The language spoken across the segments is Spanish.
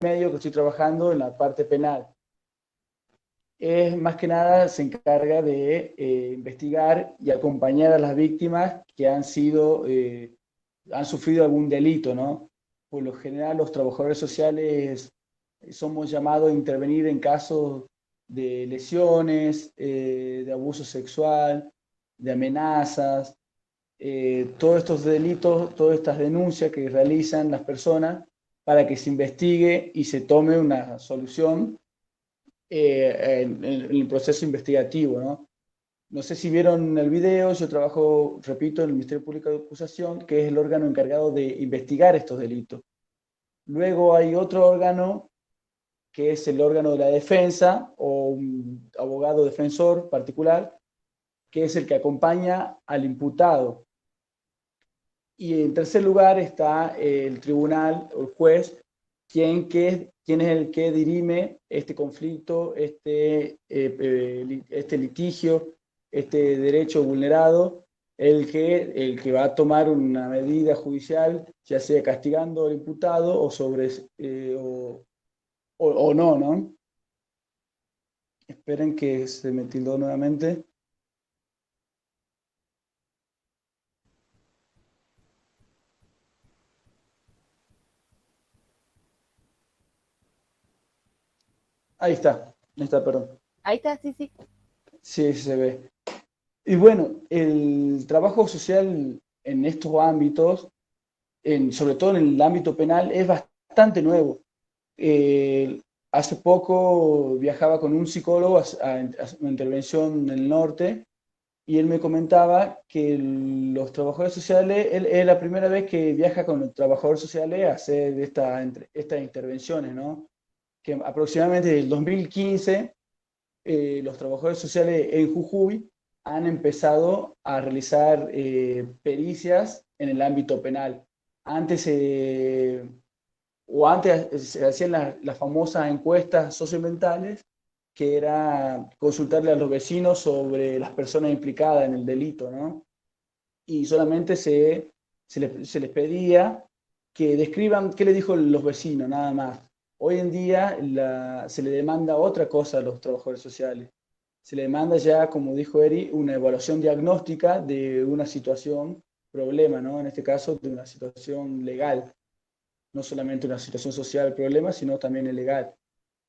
medio que estoy trabajando en la parte penal. Es más que nada se encarga de investigar y acompañar a las víctimas que han sufrido algún delito, ¿no? Por lo general, los trabajadores sociales somos llamados a intervenir en casos de lesiones, de abuso sexual, de amenazas, todos estos delitos, todas estas denuncias que realizan las personas para que se investigue y se tome una solución en el proceso investigativo, ¿no? No sé si vieron el video, yo trabajo, repito, en el Ministerio Público de Acusación, que es el órgano encargado de investigar estos delitos. Luego hay otro órgano que es el órgano de la defensa o un abogado defensor particular, que es el que acompaña al imputado. Y en tercer lugar está el tribunal o el juez, quien es el que dirime este conflicto, este litigio, este derecho vulnerado, el que va a tomar una medida judicial, ya sea castigando al imputado o, o no, ¿no? Esperen que se me tildó nuevamente. Ahí está, perdón. Ahí está, sí, sí. Sí, se ve. Y bueno, el trabajo social en estos ámbitos, sobre todo en el ámbito penal, es bastante nuevo. Eh, Hace poco viajaba con un psicólogo a una intervención en el norte y él me comentaba que los trabajadores sociales, él es la primera vez que viaja con los trabajadores sociales a hacer estas intervenciones, ¿no? Que aproximadamente desde el 2015 los trabajadores sociales en Jujuy han empezado a realizar pericias en el ámbito penal. Antes, antes se hacían las famosas encuestas socioambientales, que era consultarle a los vecinos sobre las personas implicadas en el delito, ¿no? Y solamente se les pedía que describan qué le dijo los vecinos, nada más. Hoy en día se le demanda otra cosa a los trabajadores sociales. Se le demanda ya, como dijo Eri, una evaluación diagnóstica de una situación, problema, ¿no? En este caso, de una situación legal. No solamente una situación social, problema, sino también el legal.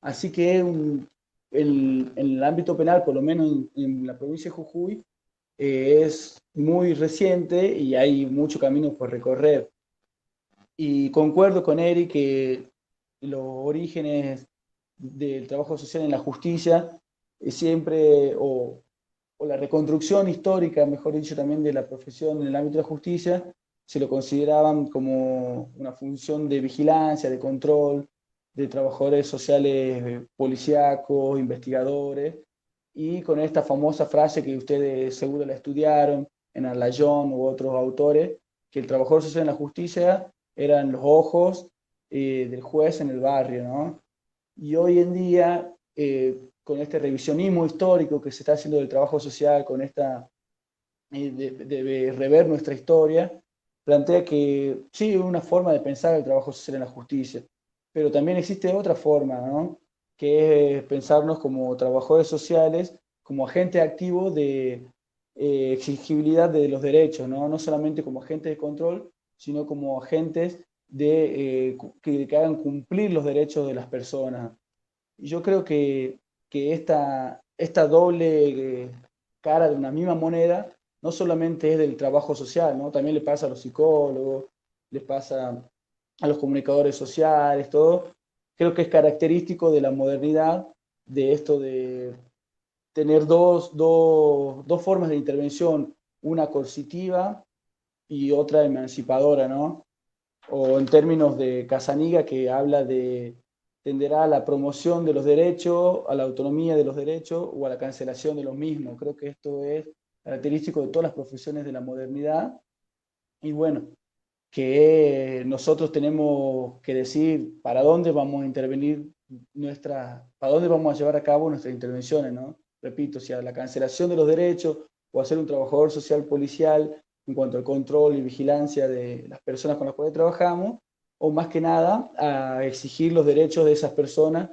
Así que en el ámbito penal, por lo menos en la provincia de Jujuy, es muy reciente y hay mucho camino por recorrer. Y concuerdo con Eric que los orígenes del trabajo social en la justicia siempre, o la reconstrucción histórica, mejor dicho, también de la profesión en el ámbito de la justicia, se lo consideraban como una función de vigilancia, de control, de trabajadores sociales policíacos, investigadores, y con esta famosa frase que ustedes seguro la estudiaron en Arlayón u otros autores, que el trabajador social en la justicia eran los ojos del juez en el barrio, ¿no? Y hoy en día, con este revisionismo histórico que se está haciendo del trabajo social, con esta de rever nuestra historia, plantea que sí, una forma de pensar el trabajo social en la justicia, pero también existe otra forma, ¿no? Que es pensarnos como trabajadores sociales, como agentes activos de exigibilidad de los derechos, ¿no? No solamente como agentes de control, sino como agentes que hagan cumplir los derechos de las personas. Y yo creo que esta doble cara de una misma moneda no solamente es del trabajo social, ¿no? También le pasa a los psicólogos, les pasa a los comunicadores sociales, todo. Creo que es característico de la modernidad, de esto de tener dos formas de intervención, una coercitiva y otra emancipadora, ¿no? O en términos de Casaniga, que habla de tenderá a la promoción de los derechos, a la autonomía de los derechos o a la cancelación de los mismos. Creo que esto es característico de todas las profesiones de la modernidad y bueno, que nosotros tenemos que decir para dónde vamos a intervenir para dónde vamos a llevar a cabo nuestras intervenciones, ¿no? Repito, si a la cancelación de los derechos o a ser un trabajador social policial en cuanto al control y vigilancia de las personas con las cuales trabajamos, o más que nada a exigir los derechos de esas personas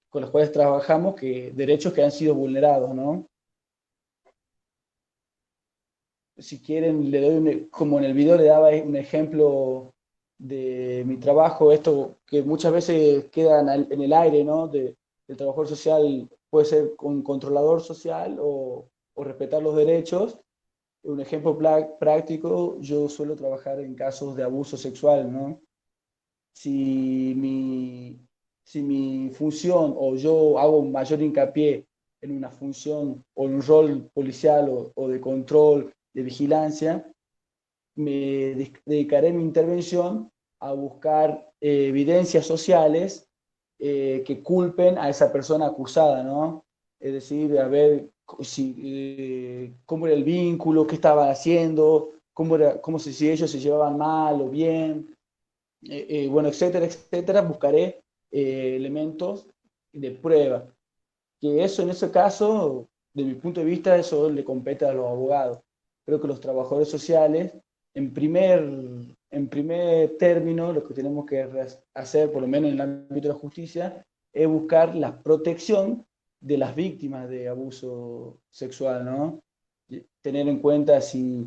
con las cuales trabajamos, derechos que han sido vulnerados, ¿no? Si quieren, le doy como en el video le daba un ejemplo de mi trabajo, esto que muchas veces queda en el aire, ¿no? El trabajador social puede ser un controlador social o respetar los derechos. Un ejemplo práctico, yo suelo trabajar en casos de abuso sexual, ¿no? Si si mi función o yo hago un mayor hincapié en una función o en un rol policial o de control, de vigilancia, me dedicaré mi intervención a buscar evidencias sociales que culpen a esa persona acusada, ¿no? Es decir, a ver cómo era el vínculo, qué estaban haciendo, si ellos se llevaban mal o bien, bueno, etcétera, etcétera. Buscaré elementos de prueba. Que eso en ese caso, de mi punto de vista, eso le compete a los abogados. Creo que los trabajadores sociales, en primer término, lo que tenemos que hacer, por lo menos en el ámbito de la justicia, es buscar la protección de las víctimas de abuso sexual, ¿no? Tener en cuenta si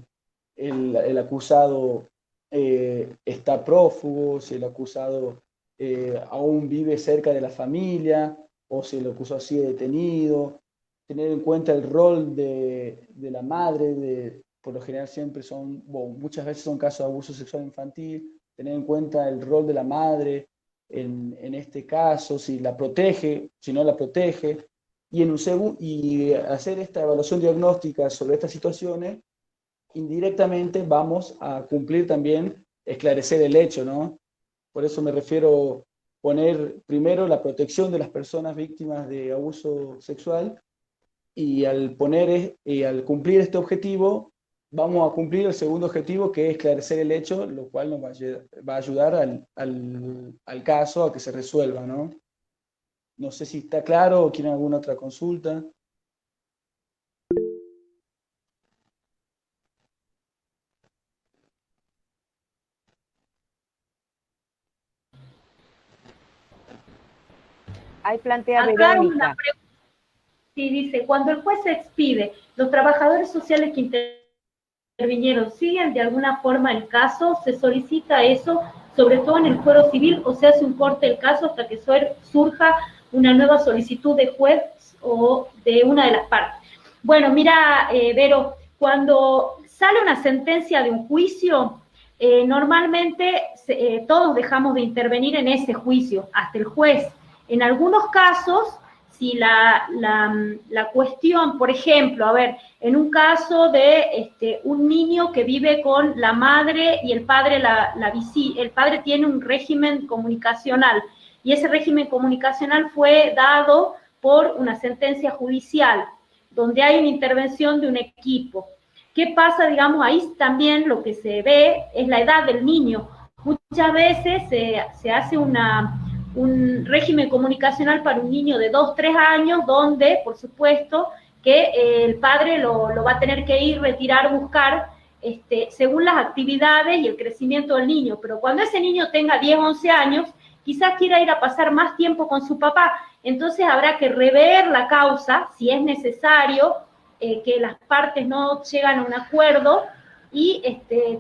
el acusado está prófugo, si el acusado aún vive cerca de la familia, o si el acusado sigue detenido, tener en cuenta el rol de la madre, por lo general siempre son, bueno, muchas veces son casos de abuso sexual infantil, tener en cuenta el rol de la madre en este caso, si la protege, si no la protege, y hacer esta evaluación diagnóstica sobre estas situaciones, indirectamente vamos a cumplir también, esclarecer el hecho, ¿no? Por eso me refiero poner primero la protección de las personas víctimas de abuso sexual y al cumplir este objetivo, vamos a cumplir el segundo objetivo, que es esclarecer el hecho, lo cual nos va a ayudar al caso a que se resuelva, ¿no? No sé si está claro o quieren alguna otra consulta. Ahí plantea Acá hay una Verónica. pregunta. Sí, dice, cuando el juez se expide, ¿los trabajadores sociales que intervinieron siguen de alguna forma el caso? ¿Se solicita eso, sobre todo en el fuero civil, o se hace un corte del caso hasta que surja una nueva solicitud de juez o de una de las partes? Bueno, mira, Vero, cuando sale una sentencia de un juicio, normalmente todos dejamos de intervenir en ese juicio, hasta el juez. En algunos casos, si la cuestión, por ejemplo, a ver, en un caso de un niño que vive con la madre y el padre el padre tiene un régimen comunicacional, y ese régimen comunicacional fue dado por una sentencia judicial, donde hay una intervención de un equipo. ¿Qué pasa? Digamos, ahí también lo que se ve es la edad del niño. Muchas veces se hace un régimen comunicacional para un niño de 2, 3 años, donde, por supuesto, que el padre lo va a tener que ir, retirar, buscar, según las actividades y el crecimiento del niño. Pero cuando ese niño tenga 10, 11 años, quizás quiera ir a pasar más tiempo con su papá. Entonces habrá que rever la causa, si es necesario, que las partes no llegan a un acuerdo, y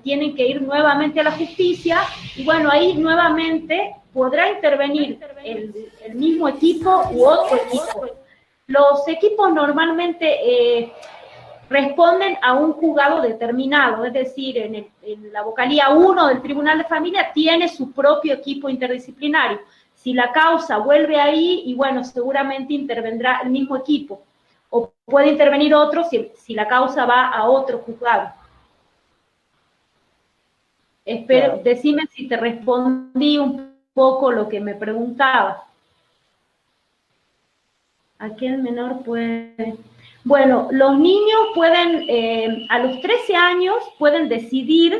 tienen que ir nuevamente a la justicia, y bueno, ahí nuevamente podrá intervenir el mismo equipo u otro equipo. Los equipos normalmente responden a un juzgado determinado, es decir, en la vocalía 1 del Tribunal de Familia tiene su propio equipo interdisciplinario. Si la causa vuelve ahí, y bueno, seguramente intervendrá el mismo equipo, o puede intervenir otro si la causa va a otro juzgado. Espero, claro. Decime si te respondí un poco lo que me preguntabas. Aquí el menor puede... Bueno, los niños pueden, a los 13 años, pueden decidir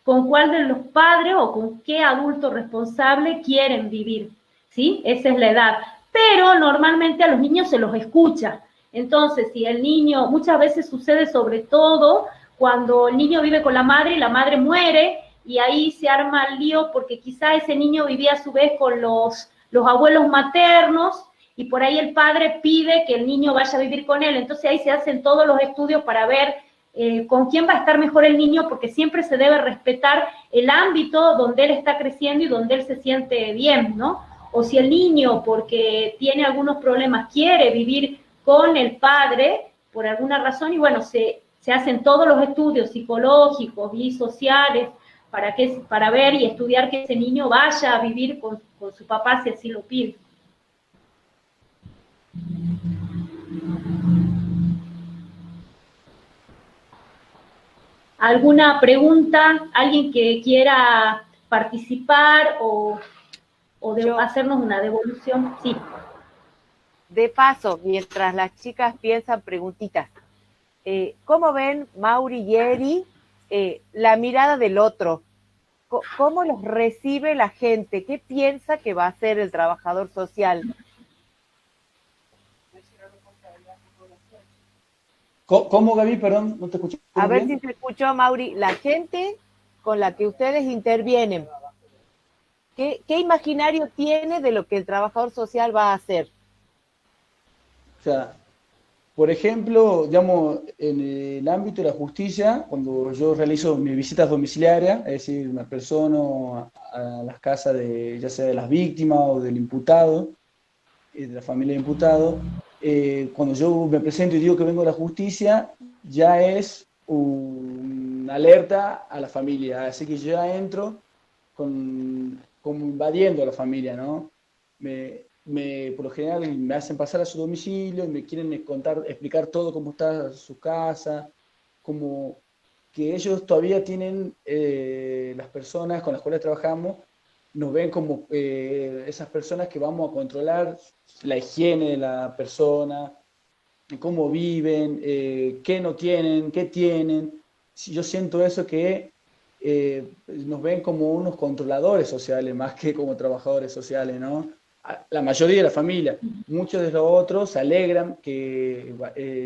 con cuál de los padres o con qué adulto responsable quieren vivir, ¿sí? Esa es la edad. Pero normalmente a los niños se los escucha. Entonces, si el niño, muchas veces sucede sobre todo cuando el niño vive con la madre y la madre muere, y ahí se arma el lío porque quizá ese niño vivía a su vez con los abuelos maternos y por ahí el padre pide que el niño vaya a vivir con él. Entonces ahí se hacen todos los estudios para ver con quién va a estar mejor el niño, porque siempre se debe respetar el ámbito donde él está creciendo y donde él se siente bien, ¿no? O si el niño, porque tiene algunos problemas, quiere vivir con el padre por alguna razón, y bueno, se hacen todos los estudios psicológicos y sociales para ver y estudiar que ese niño vaya a vivir con su papá si así lo pide. ¿Alguna pregunta? ¿Alguien que quiera participar o hacernos una devolución? Sí. De paso, mientras las chicas piensan preguntitas, ¿cómo ven Mauri y Eri la mirada del otro? ¿Cómo los recibe la gente? ¿Qué piensa que va a hacer el trabajador social? ¿Cómo, Gaby? Perdón, no te escuché. A ver si se escuchó, Mauri. La gente con la que ustedes intervienen, ¿qué imaginario tiene de lo que el trabajador social va a hacer? O sea, por ejemplo, digamos, en el ámbito de la justicia, cuando yo realizo mis visitas domiciliarias, es decir, me persono a las casas de, ya sea de las víctimas o del imputado, de la familia del imputado, cuando yo me presento y digo que vengo de la justicia, ya es una alerta a la familia, así que yo ya entro como invadiendo a la familia, ¿no? Por lo general me hacen pasar a su domicilio y me quieren contar, explicar todo cómo está su casa, como que ellos todavía tienen, las personas con las cuales trabajamos, nos ven como esas personas que vamos a controlar la higiene de la persona, cómo viven, qué no tienen, qué tienen. Si yo siento eso que nos ven como unos controladores sociales más que como trabajadores sociales, ¿no? La mayoría de la familia, muchos de los otros se alegran que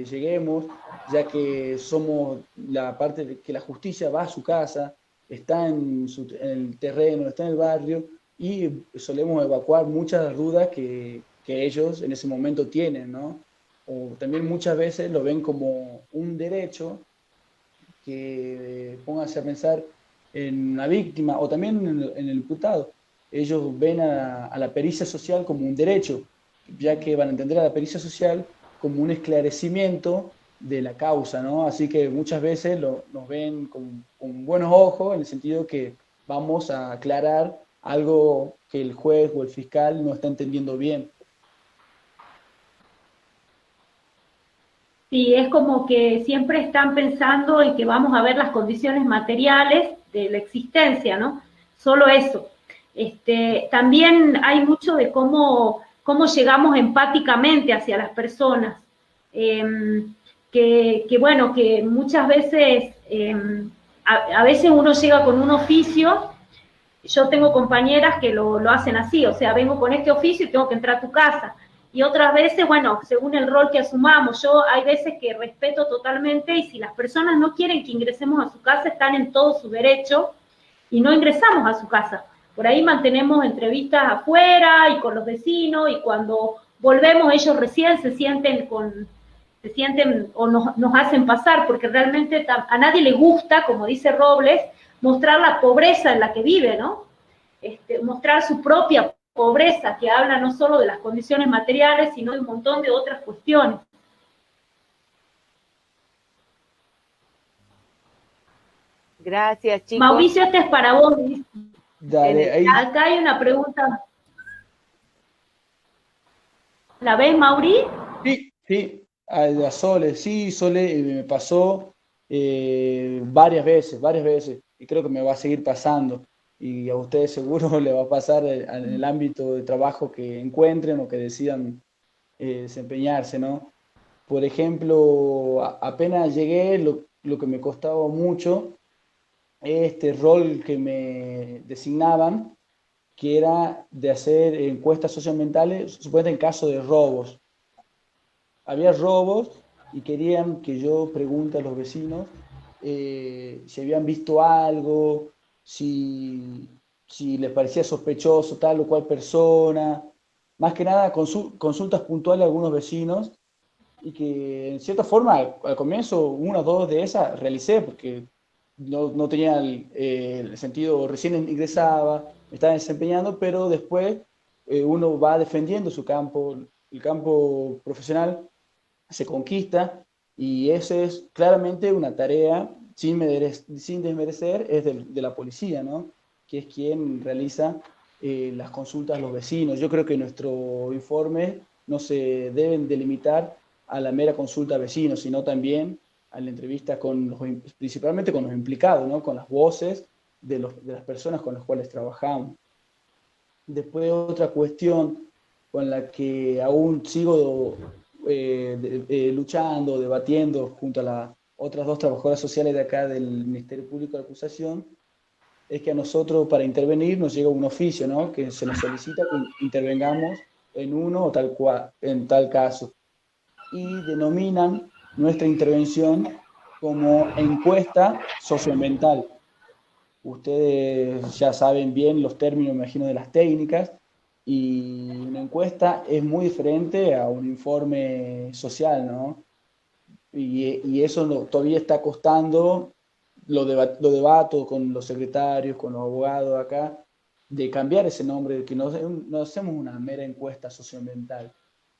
lleguemos, ya que somos la parte de que la justicia va a su casa, está en el terreno, está en el barrio, y solemos evacuar muchas dudas que ellos en ese momento tienen, ¿no? O también muchas veces lo ven como un derecho que pónganse a pensar en una víctima o también en el imputado. Ellos ven a la pericia social como un derecho, ya que van a entender a la pericia social como un esclarecimiento de la causa, ¿no? Así que muchas veces nos ven con buenos ojos, en el sentido que vamos a aclarar algo que el juez o el fiscal no está entendiendo bien. Sí, es como que siempre están pensando en que vamos a ver las condiciones materiales de la existencia, ¿no? Solo eso. También hay mucho de cómo llegamos empáticamente hacia las personas. Bueno, que muchas veces, a veces uno llega con un oficio. Yo tengo compañeras que lo hacen así, o sea, vengo con este oficio y tengo que entrar a tu casa. Y otras veces, bueno, según el rol que asumamos, yo hay veces que respeto totalmente, y si las personas no quieren que ingresemos a su casa, están en todo su derecho y no ingresamos a su casa. Por ahí mantenemos entrevistas afuera y con los vecinos, y cuando volvemos ellos recién se sienten o nos hacen pasar, porque realmente a nadie le gusta, como dice Robles, mostrar la pobreza en la que vive, ¿no? Mostrar su propia pobreza, que habla no solo de las condiciones materiales, sino de un montón de otras cuestiones. Gracias, chicos. Mauricio, este es para vos. Dale, ahí. Acá hay una pregunta. ¿La ves, Mauri? Sí, a Sole, sí, Sole, me pasó varias veces, y creo que me va a seguir pasando, y a ustedes seguro le va a pasar en el ámbito de trabajo que encuentren o que decidan desempeñarse, ¿no? Por ejemplo, apenas llegué, lo que me costaba mucho es este rol que me designaban, que era de hacer encuestas socioambientales, supuestamente en caso de robos. Había robos y querían que yo pregunte a los vecinos si habían visto algo, si, si les parecía sospechoso tal o cual persona, más que nada consultas puntuales a algunos vecinos y que en cierta forma al comienzo una o dos de esas realicé porque no tenía el sentido, recién ingresaba, me estaba desempeñando, pero después uno va defendiendo su campo, el campo profesional se conquista y eso es claramente una tarea, sin desmerecer, es de la policía, ¿no? Que es quien realiza las consultas a los vecinos. Yo creo que nuestro informe no se deben delimitar a la mera consulta a vecinos, sino también a la entrevista principalmente con los implicados, ¿no? Con las voces de las personas con las cuales trabajamos. Después otra cuestión con la que aún sigo luchando, debatiendo junto a las otras dos trabajadoras sociales de acá del Ministerio Público de Acusación, es que a nosotros para intervenir nos llega un oficio, ¿no? Que se nos solicita que intervengamos en uno o en tal caso. Y denominan nuestra intervención como encuesta socioambiental. Ustedes ya saben bien los términos, me imagino, de las técnicas, y una encuesta es muy diferente a un informe social, ¿no? Y eso todavía está costando, lo debato con los secretarios, con los abogados acá, de cambiar ese nombre, de que no hacemos una mera encuesta socioambiental,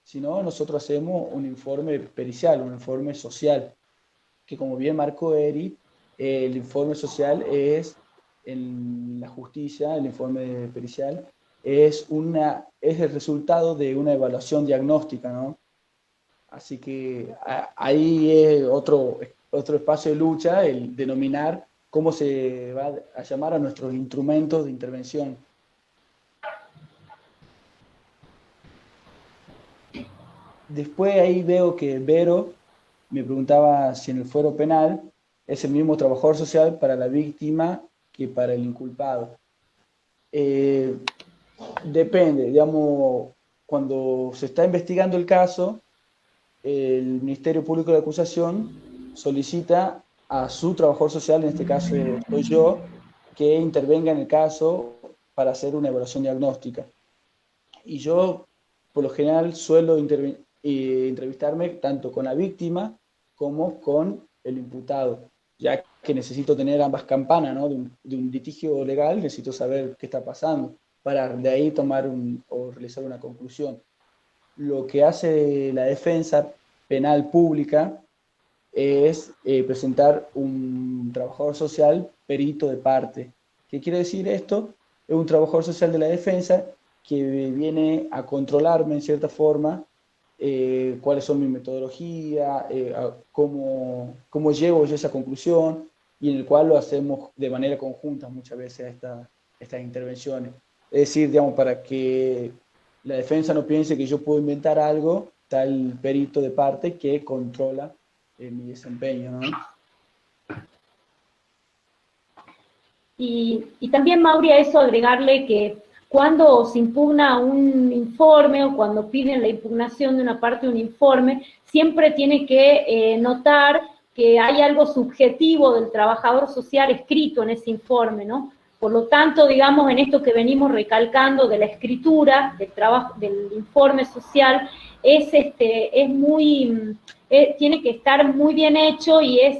sino nosotros hacemos un informe pericial, un informe social, que como bien marcó Eri, el informe social es, en la justicia, el informe pericial, es el resultado de una evaluación diagnóstica, ¿no? Así que ahí es otro espacio de lucha, el denominar cómo se va a llamar a nuestros instrumentos de intervención. Después ahí veo que Vero me preguntaba si en el fuero penal es el mismo trabajador social para la víctima que para el inculpado. Depende, digamos, cuando se está investigando el caso, el Ministerio Público de Acusación solicita a su trabajador social, en este caso soy yo, que intervenga en el caso para hacer una evaluación diagnóstica. Y yo, por lo general, suelo entrevistarme tanto con la víctima como con el imputado, ya que necesito tener ambas campanas, ¿no? De un litigio legal, necesito saber qué está pasando, para de ahí tomar o realizar una conclusión. Lo que hace la defensa penal pública es presentar un trabajador social perito de parte. ¿Qué quiere decir esto? Es un trabajador social de la defensa que viene a controlarme en cierta forma cuáles son mis metodologías, cómo llego yo a esa conclusión, y en el cual lo hacemos de manera conjunta muchas veces estas intervenciones. Es decir, digamos, para que la defensa no piense que yo puedo inventar algo, está el perito de parte que controla mi desempeño, ¿no? Y también, Mauri, a eso agregarle que cuando se impugna un informe o cuando piden la impugnación de una parte de un informe, siempre tiene que notar que hay algo subjetivo del trabajador social escrito en ese informe, ¿no? Por lo tanto, digamos, en esto que venimos recalcando de la escritura, del trabajo, del informe social, tiene que estar muy bien hecho y es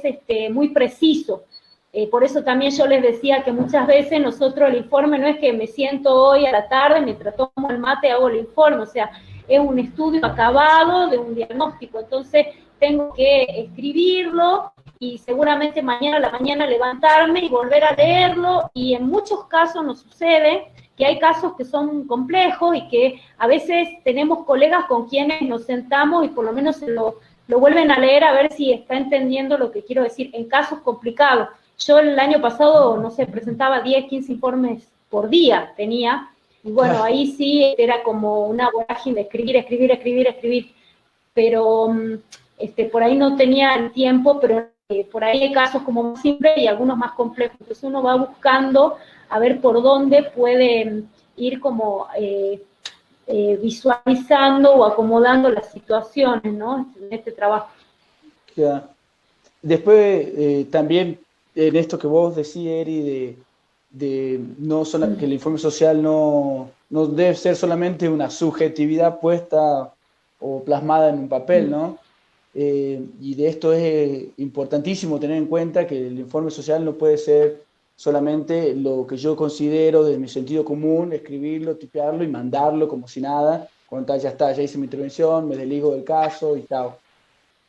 muy preciso. Por eso también yo les decía que muchas veces nosotros el informe no es que me siento hoy a la tarde, mientras tomo el mate hago el informe, o sea, es un estudio acabado de un diagnóstico, entonces tengo que escribirlo y seguramente mañana a la mañana levantarme y volver a leerlo, y en muchos casos nos sucede que hay casos que son complejos y que a veces tenemos colegas con quienes nos sentamos y por lo menos lo vuelven a leer a ver si está entendiendo lo que quiero decir, en casos complicados. Yo el año pasado, no sé, presentaba 10, 15 informes por día, tenía, y bueno, ahí sí era como una vorágine de escribir, pero por ahí no tenía el tiempo, pero por ahí hay casos como más simples y algunos más complejos, entonces uno va buscando a ver por dónde puede ir como visualizando o acomodando las situaciones, ¿no? En este trabajo. Ya. Después, también, en esto que vos decís, Eri, que el informe social no debe ser solamente una subjetividad puesta o plasmada en un papel, ¿no? Y de esto es importantísimo tener en cuenta que el informe social no puede ser solamente lo que yo considero desde mi sentido común, escribirlo, tipearlo y mandarlo como si nada, cuando ya está, ya hice mi intervención, me desligo del caso y tal.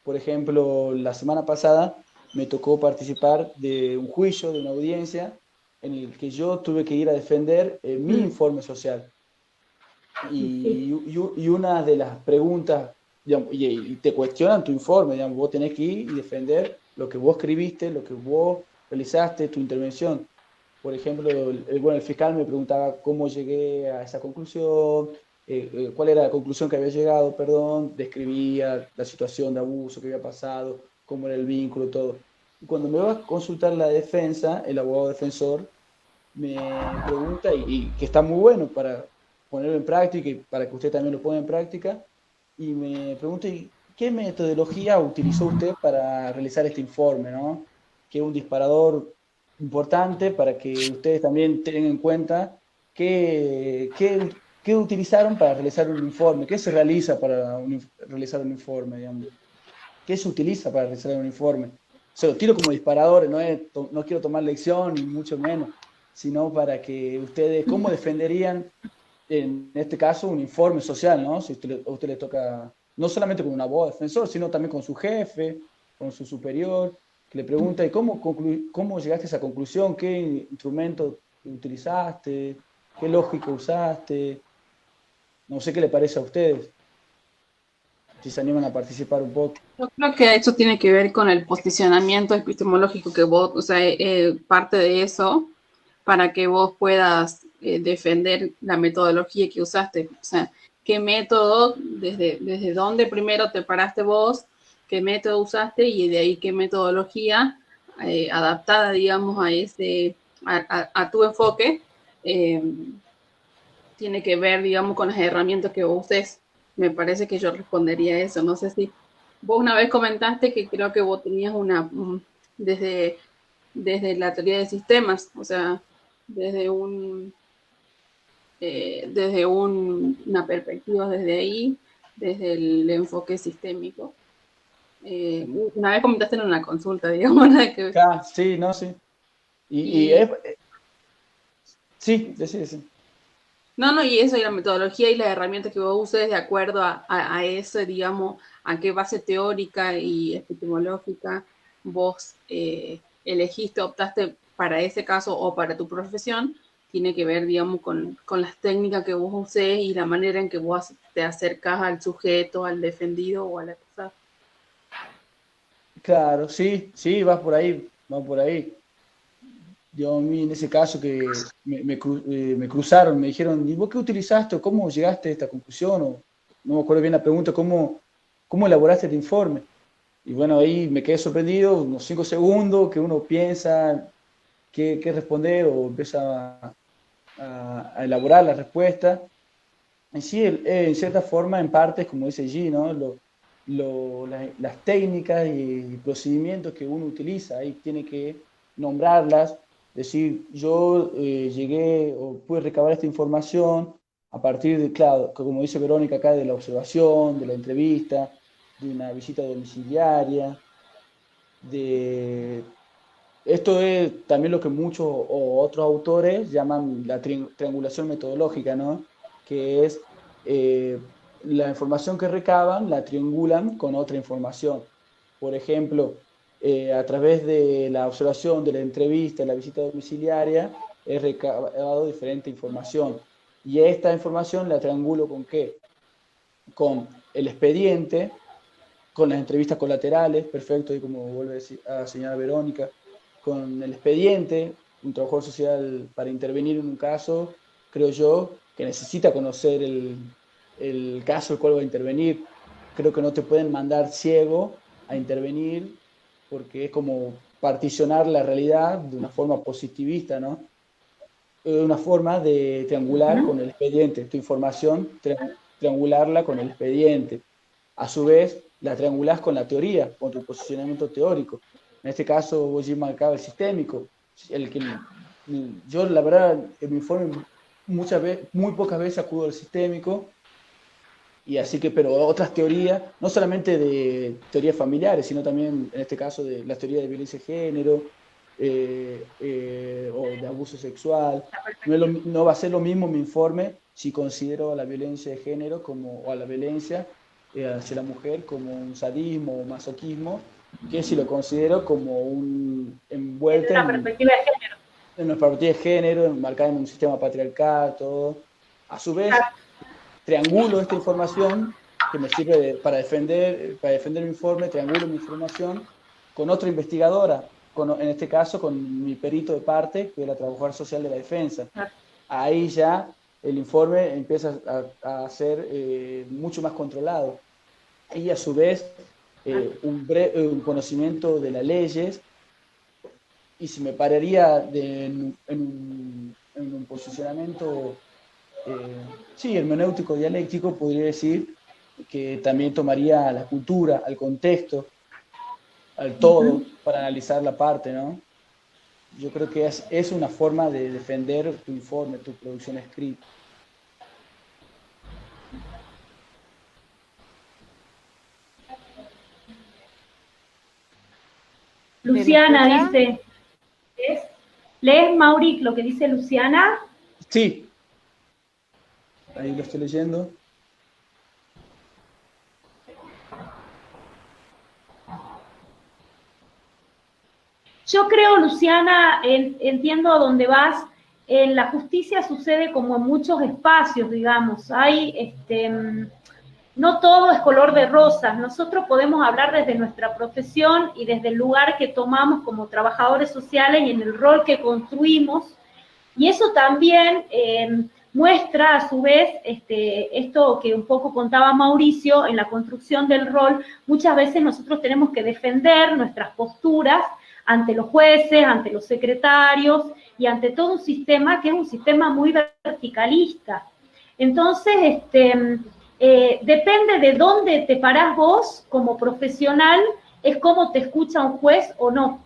Por ejemplo, la semana pasada me tocó participar de un juicio, de una audiencia, en el que yo tuve que ir a defender mi informe social. Y una de las preguntas, digamos, y te cuestionan tu informe, digamos, vos tenés que ir y defender lo que vos escribiste, lo que vos realizaste, tu intervención. Por ejemplo, el fiscal me preguntaba cómo llegué a esa conclusión, cuál era la conclusión que había llegado, perdón, describía la situación de abuso que había pasado, cómo era el vínculo, todo. Y cuando me va a consultar la defensa, el abogado defensor me pregunta, y que está muy bueno para ponerlo en práctica y para que usted también lo ponga en práctica, y me pregunta, ¿y qué metodología utilizó usted para realizar este informe, ¿no? Que es un disparador importante para que ustedes también tengan en cuenta qué utilizaron para realizar un informe, qué se realiza para realizar un informe, digamos, qué se utiliza para realizar un informe. Se lo tiro como disparadores, no quiero tomar lección, ni mucho menos, sino para que ustedes, ¿cómo defenderían, en este caso, un informe social, ¿no? Si a usted le toca, no solamente con un abogado defensor, sino también con su jefe, con su superior, que le pregunta, ¿y cómo llegaste a esa conclusión? ¿Qué instrumento utilizaste? ¿Qué lógica usaste? No sé qué le parece a ustedes, si se animan a participar un poco. Yo creo que eso tiene que ver con el posicionamiento epistemológico que vos, o sea, parte de eso para que vos puedas defender la metodología que usaste. O sea, qué método, desde dónde primero te paraste vos, qué método usaste y de ahí qué metodología adaptada, digamos, a tu enfoque, tiene que ver, digamos, con las herramientas que vos uses. Me parece que yo respondería a eso. No sé si vos una vez comentaste que creo que vos tenías desde la teoría de sistemas, o sea, desde una perspectiva desde ahí, desde el enfoque sistémico. Una vez comentaste en una consulta, digamos, que... Sí, no, sí. Sí, sí. No, y eso, y la metodología y las herramientas que vos uses de acuerdo a eso, digamos, a qué base teórica y epistemológica vos elegiste, optaste para ese caso o para tu profesión, tiene que ver, digamos, con las técnicas que vos uses y la manera en que vos te acercás al sujeto, al defendido o al acusado. Claro, sí, va por ahí. Yo a mí en ese caso que me cruzaron, me dijeron, ¿y vos qué utilizaste? ¿Cómo llegaste a esta conclusión? O, no me acuerdo bien la pregunta, ¿cómo elaboraste el informe? Y bueno, ahí me quedé sorprendido, unos 5 segundos, que uno piensa qué responder o empieza a elaborar la respuesta. En sí, en cierta forma, en parte, como dice G, ¿no? Las técnicas y procedimientos que uno utiliza, ahí tiene que nombrarlas, decir, yo llegué o pude recabar esta información a partir de, claro, como dice Verónica acá, de la observación, de la entrevista, de una visita domiciliaria, esto es también lo que muchos o otros autores llaman la triangulación metodológica, ¿no? Que es la información que recaban, la triangulan con otra información. Por ejemplo, a través de la observación, de la entrevista, de la visita domiciliaria, he recabado diferente información. Y esta información la triangulo ¿con qué? Con el expediente, con las entrevistas colaterales, perfecto, y como vuelve a señalar Verónica, con el expediente, un trabajador social para intervenir en un caso, creo yo, que necesita conocer el caso al cual va a intervenir. Creo que no te pueden mandar ciego a intervenir porque es como particionar la realidad de una forma positivista, ¿no? Una forma de triangular con el expediente, tu información, triangularla con el expediente. A su vez, la triangulás con la teoría, con tu posicionamiento teórico. En este caso, vos marcaba el sistémico, el que Yo, la verdad, en mi informe muchas veces, muy pocas veces acudo al sistémico, y así que, pero otras teorías, no solamente de teorías familiares, sino también, en este caso, de las teorías de violencia de género, o de abuso sexual. No va a ser lo mismo mi informe si considero a la violencia de género como, o a la violencia hacia la mujer como un sadismo o masoquismo, que si lo considero como un Desde envuelta una perspectiva de género. en una perspectiva de género, enmarcada en un sistema patriarcal, todo. A su vez, triangulo esta información que me sirve para defender mi informe, triangulo mi información con otra investigadora, en este caso con mi perito de parte, que es la trabajadora social de la defensa. Ahí ya el informe empieza a ser mucho más controlado. Y a su vez, un conocimiento de las leyes, y si me pararía en un posicionamiento sí, hermenéutico dialéctico, podría decir que también tomaría la cultura, al contexto, al todo, para analizar la parte, ¿no? Yo creo que es una forma de defender tu informe, tu producción escrita. Luciana dice, ¿lees, Mauri, lo que dice Luciana? Sí, ahí lo estoy leyendo. Yo creo, Luciana, entiendo a dónde vas. En la justicia sucede como en muchos espacios, digamos. No todo es color de rosas. Nosotros podemos hablar desde nuestra profesión y desde el lugar que tomamos como trabajadores sociales y en el rol que construimos. Y eso también muestra, a su vez, esto que un poco contaba Mauricio, en la construcción del rol, muchas veces nosotros tenemos que defender nuestras posturas ante los jueces, ante los secretarios y ante todo un sistema que es un sistema muy verticalista. Entonces, depende de dónde te parás vos como profesional, es cómo te escucha un juez o no.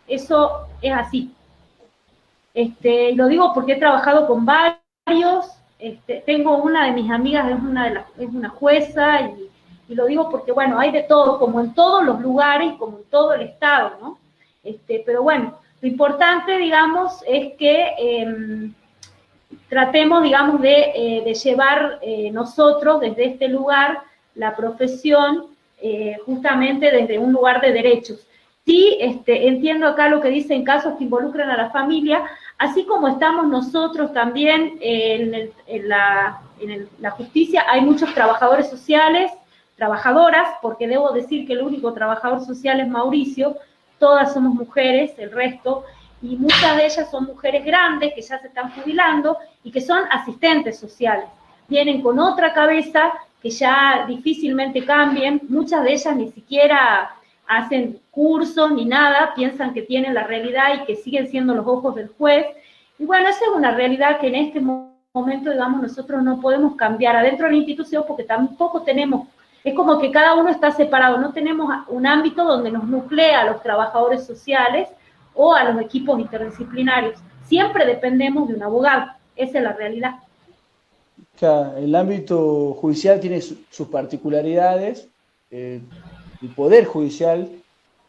Eso es así. Lo digo porque he trabajado con varios, tengo una de mis amigas, es una jueza, y lo digo porque, bueno, hay de todo, como en todos los lugares, como en todo el Estado, ¿no? Pero bueno, lo importante, digamos, es que tratemos, digamos, de llevar nosotros desde este lugar la profesión justamente desde un lugar de derechos. Sí, entiendo acá lo que dicen casos que involucran a la familia, así como estamos nosotros también en la justicia, hay muchos trabajadores sociales, trabajadoras, porque debo decir que el único trabajador social es Mauricio, todas somos mujeres, el resto, y muchas de ellas son mujeres grandes que ya se están jubilando y que son asistentes sociales. Vienen con otra cabeza que ya difícilmente cambien, muchas de ellas ni siquiera hacen cursos ni nada, piensan que tienen la realidad y que siguen siendo los ojos del juez. Y bueno, esa es una realidad que en este momento, digamos, nosotros no podemos cambiar adentro de la institución porque tampoco tenemos, es como que cada uno está separado, no tenemos un ámbito donde nos nuclea a los trabajadores sociales o a los equipos interdisciplinarios. Siempre dependemos de un abogado, esa es la realidad. El ámbito judicial tiene sus particularidades. El poder judicial,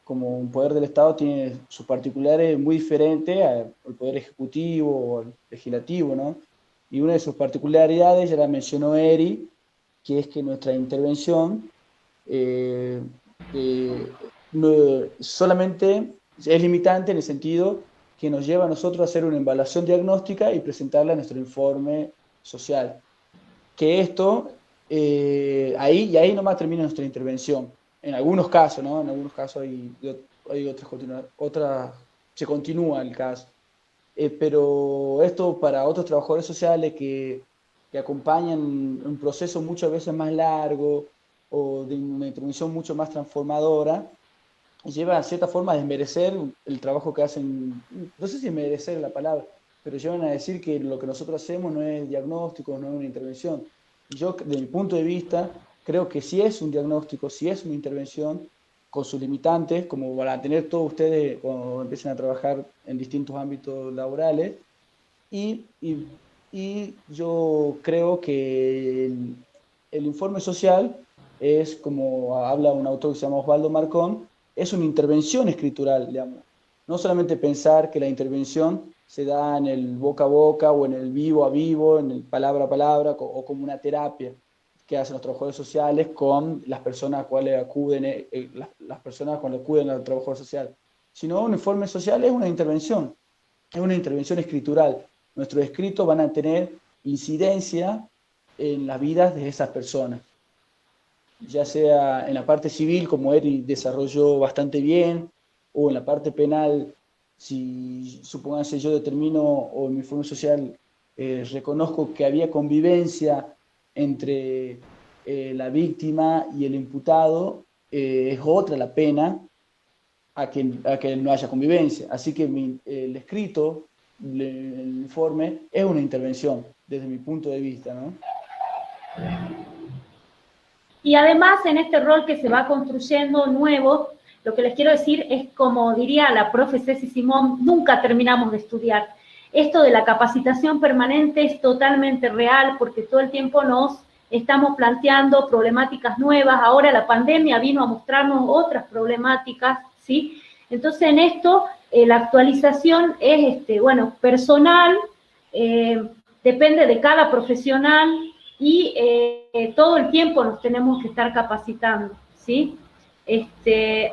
como un poder del Estado, tiene sus particulares muy diferentes al poder ejecutivo o al legislativo, ¿no? Y una de sus particularidades, ya la mencionó Eri, que es que nuestra intervención solamente es limitante en el sentido que nos lleva a nosotros a hacer una evaluación diagnóstica y presentarla a nuestro informe social. Que esto, ahí nomás termina nuestra intervención. En algunos casos, ¿no? En algunos casos hay otras, se continúa el caso. Pero esto para otros trabajadores sociales que acompañan un proceso muchas veces más largo o de una intervención mucho más transformadora, lleva a cierta forma a desmerecer el trabajo que hacen, no sé si merecer la palabra, pero llevan a decir que lo que nosotros hacemos no es diagnóstico, no es una intervención. Y yo, desde mi punto de vista, creo que sí es un diagnóstico, sí es una intervención, con sus limitantes, como van a tener todos ustedes cuando empiecen a trabajar en distintos ámbitos laborales. Y, y, y yo creo que el informe social es, como habla un autor que se llama Osvaldo Marcón, es una intervención escritural, digamos. No solamente pensar que la intervención se da en el boca a boca o en el vivo a vivo, en el palabra a palabra, o como una terapia que hacen los trabajadores sociales con las personas a cuales acuden, las personas cuando acuden al trabajador social, sino un informe social es una intervención escritural. Nuestros escritos van a tener incidencia en las vidas de esas personas, ya sea en la parte civil, como Eri desarrolló bastante bien, o en la parte penal, si supónganse yo determino, o en mi informe social reconozco que había convivencia entre la víctima y el imputado, es otra la pena a que no haya convivencia. Así que el escrito, el informe, es una intervención desde mi punto de vista, ¿no? Y además, en este rol que se va construyendo nuevo, lo que les quiero decir es, como diría la profe Ceci Simón, nunca terminamos de estudiar. Esto de la capacitación permanente es totalmente real, porque todo el tiempo nos estamos planteando problemáticas nuevas. Ahora la pandemia vino a mostrarnos otras problemáticas, ¿sí? Entonces, en esto, la actualización es, bueno, personal, depende de cada profesional, y todo el tiempo nos tenemos que estar capacitando, ¿sí?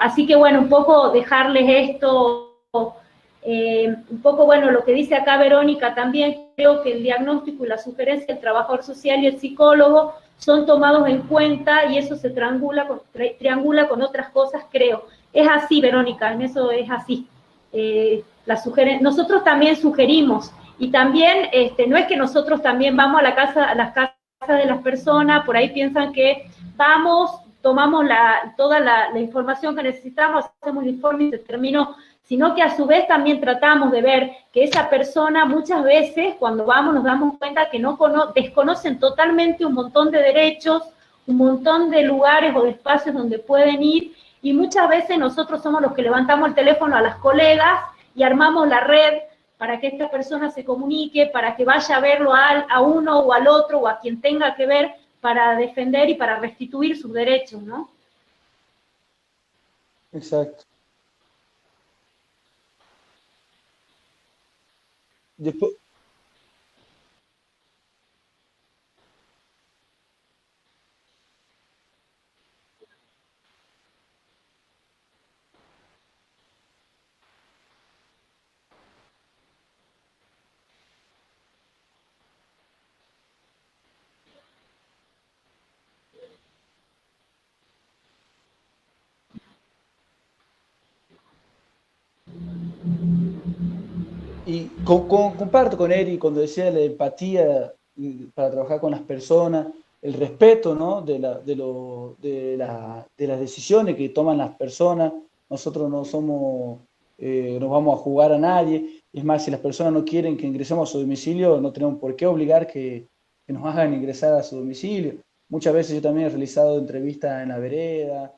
Así que, bueno, un poco dejarles esto, un poco, bueno, lo que dice acá Verónica también, creo que el diagnóstico y la sugerencia del trabajador social y el psicólogo son tomados en cuenta y eso se triangula con otras cosas, creo. Es así, Verónica, en eso es así. Nosotros también sugerimos, y también, no es que nosotros también vamos a las casas de las personas, por ahí piensan que vamos, tomamos toda la información que necesitamos, hacemos el informe y se terminó, sino que a su vez también tratamos de ver que esa persona muchas veces cuando vamos nos damos cuenta que desconocen totalmente un montón de derechos, un montón de lugares o de espacios donde pueden ir, y muchas veces nosotros somos los que levantamos el teléfono a las colegas y armamos la red para que esta persona se comunique, para que vaya a verlo a uno o al otro o a quien tenga que ver para defender y para restituir sus derechos, ¿no? Exacto. Después, y comparto con Eri cuando decía la empatía para trabajar con las personas, el respeto, ¿no? de las decisiones que toman las personas. Nosotros no somos, no vamos a jugar a nadie. Es más, si las personas no quieren que ingresemos a su domicilio, no tenemos por qué obligar que nos hagan ingresar a su domicilio. Muchas veces yo también he realizado entrevistas en la vereda,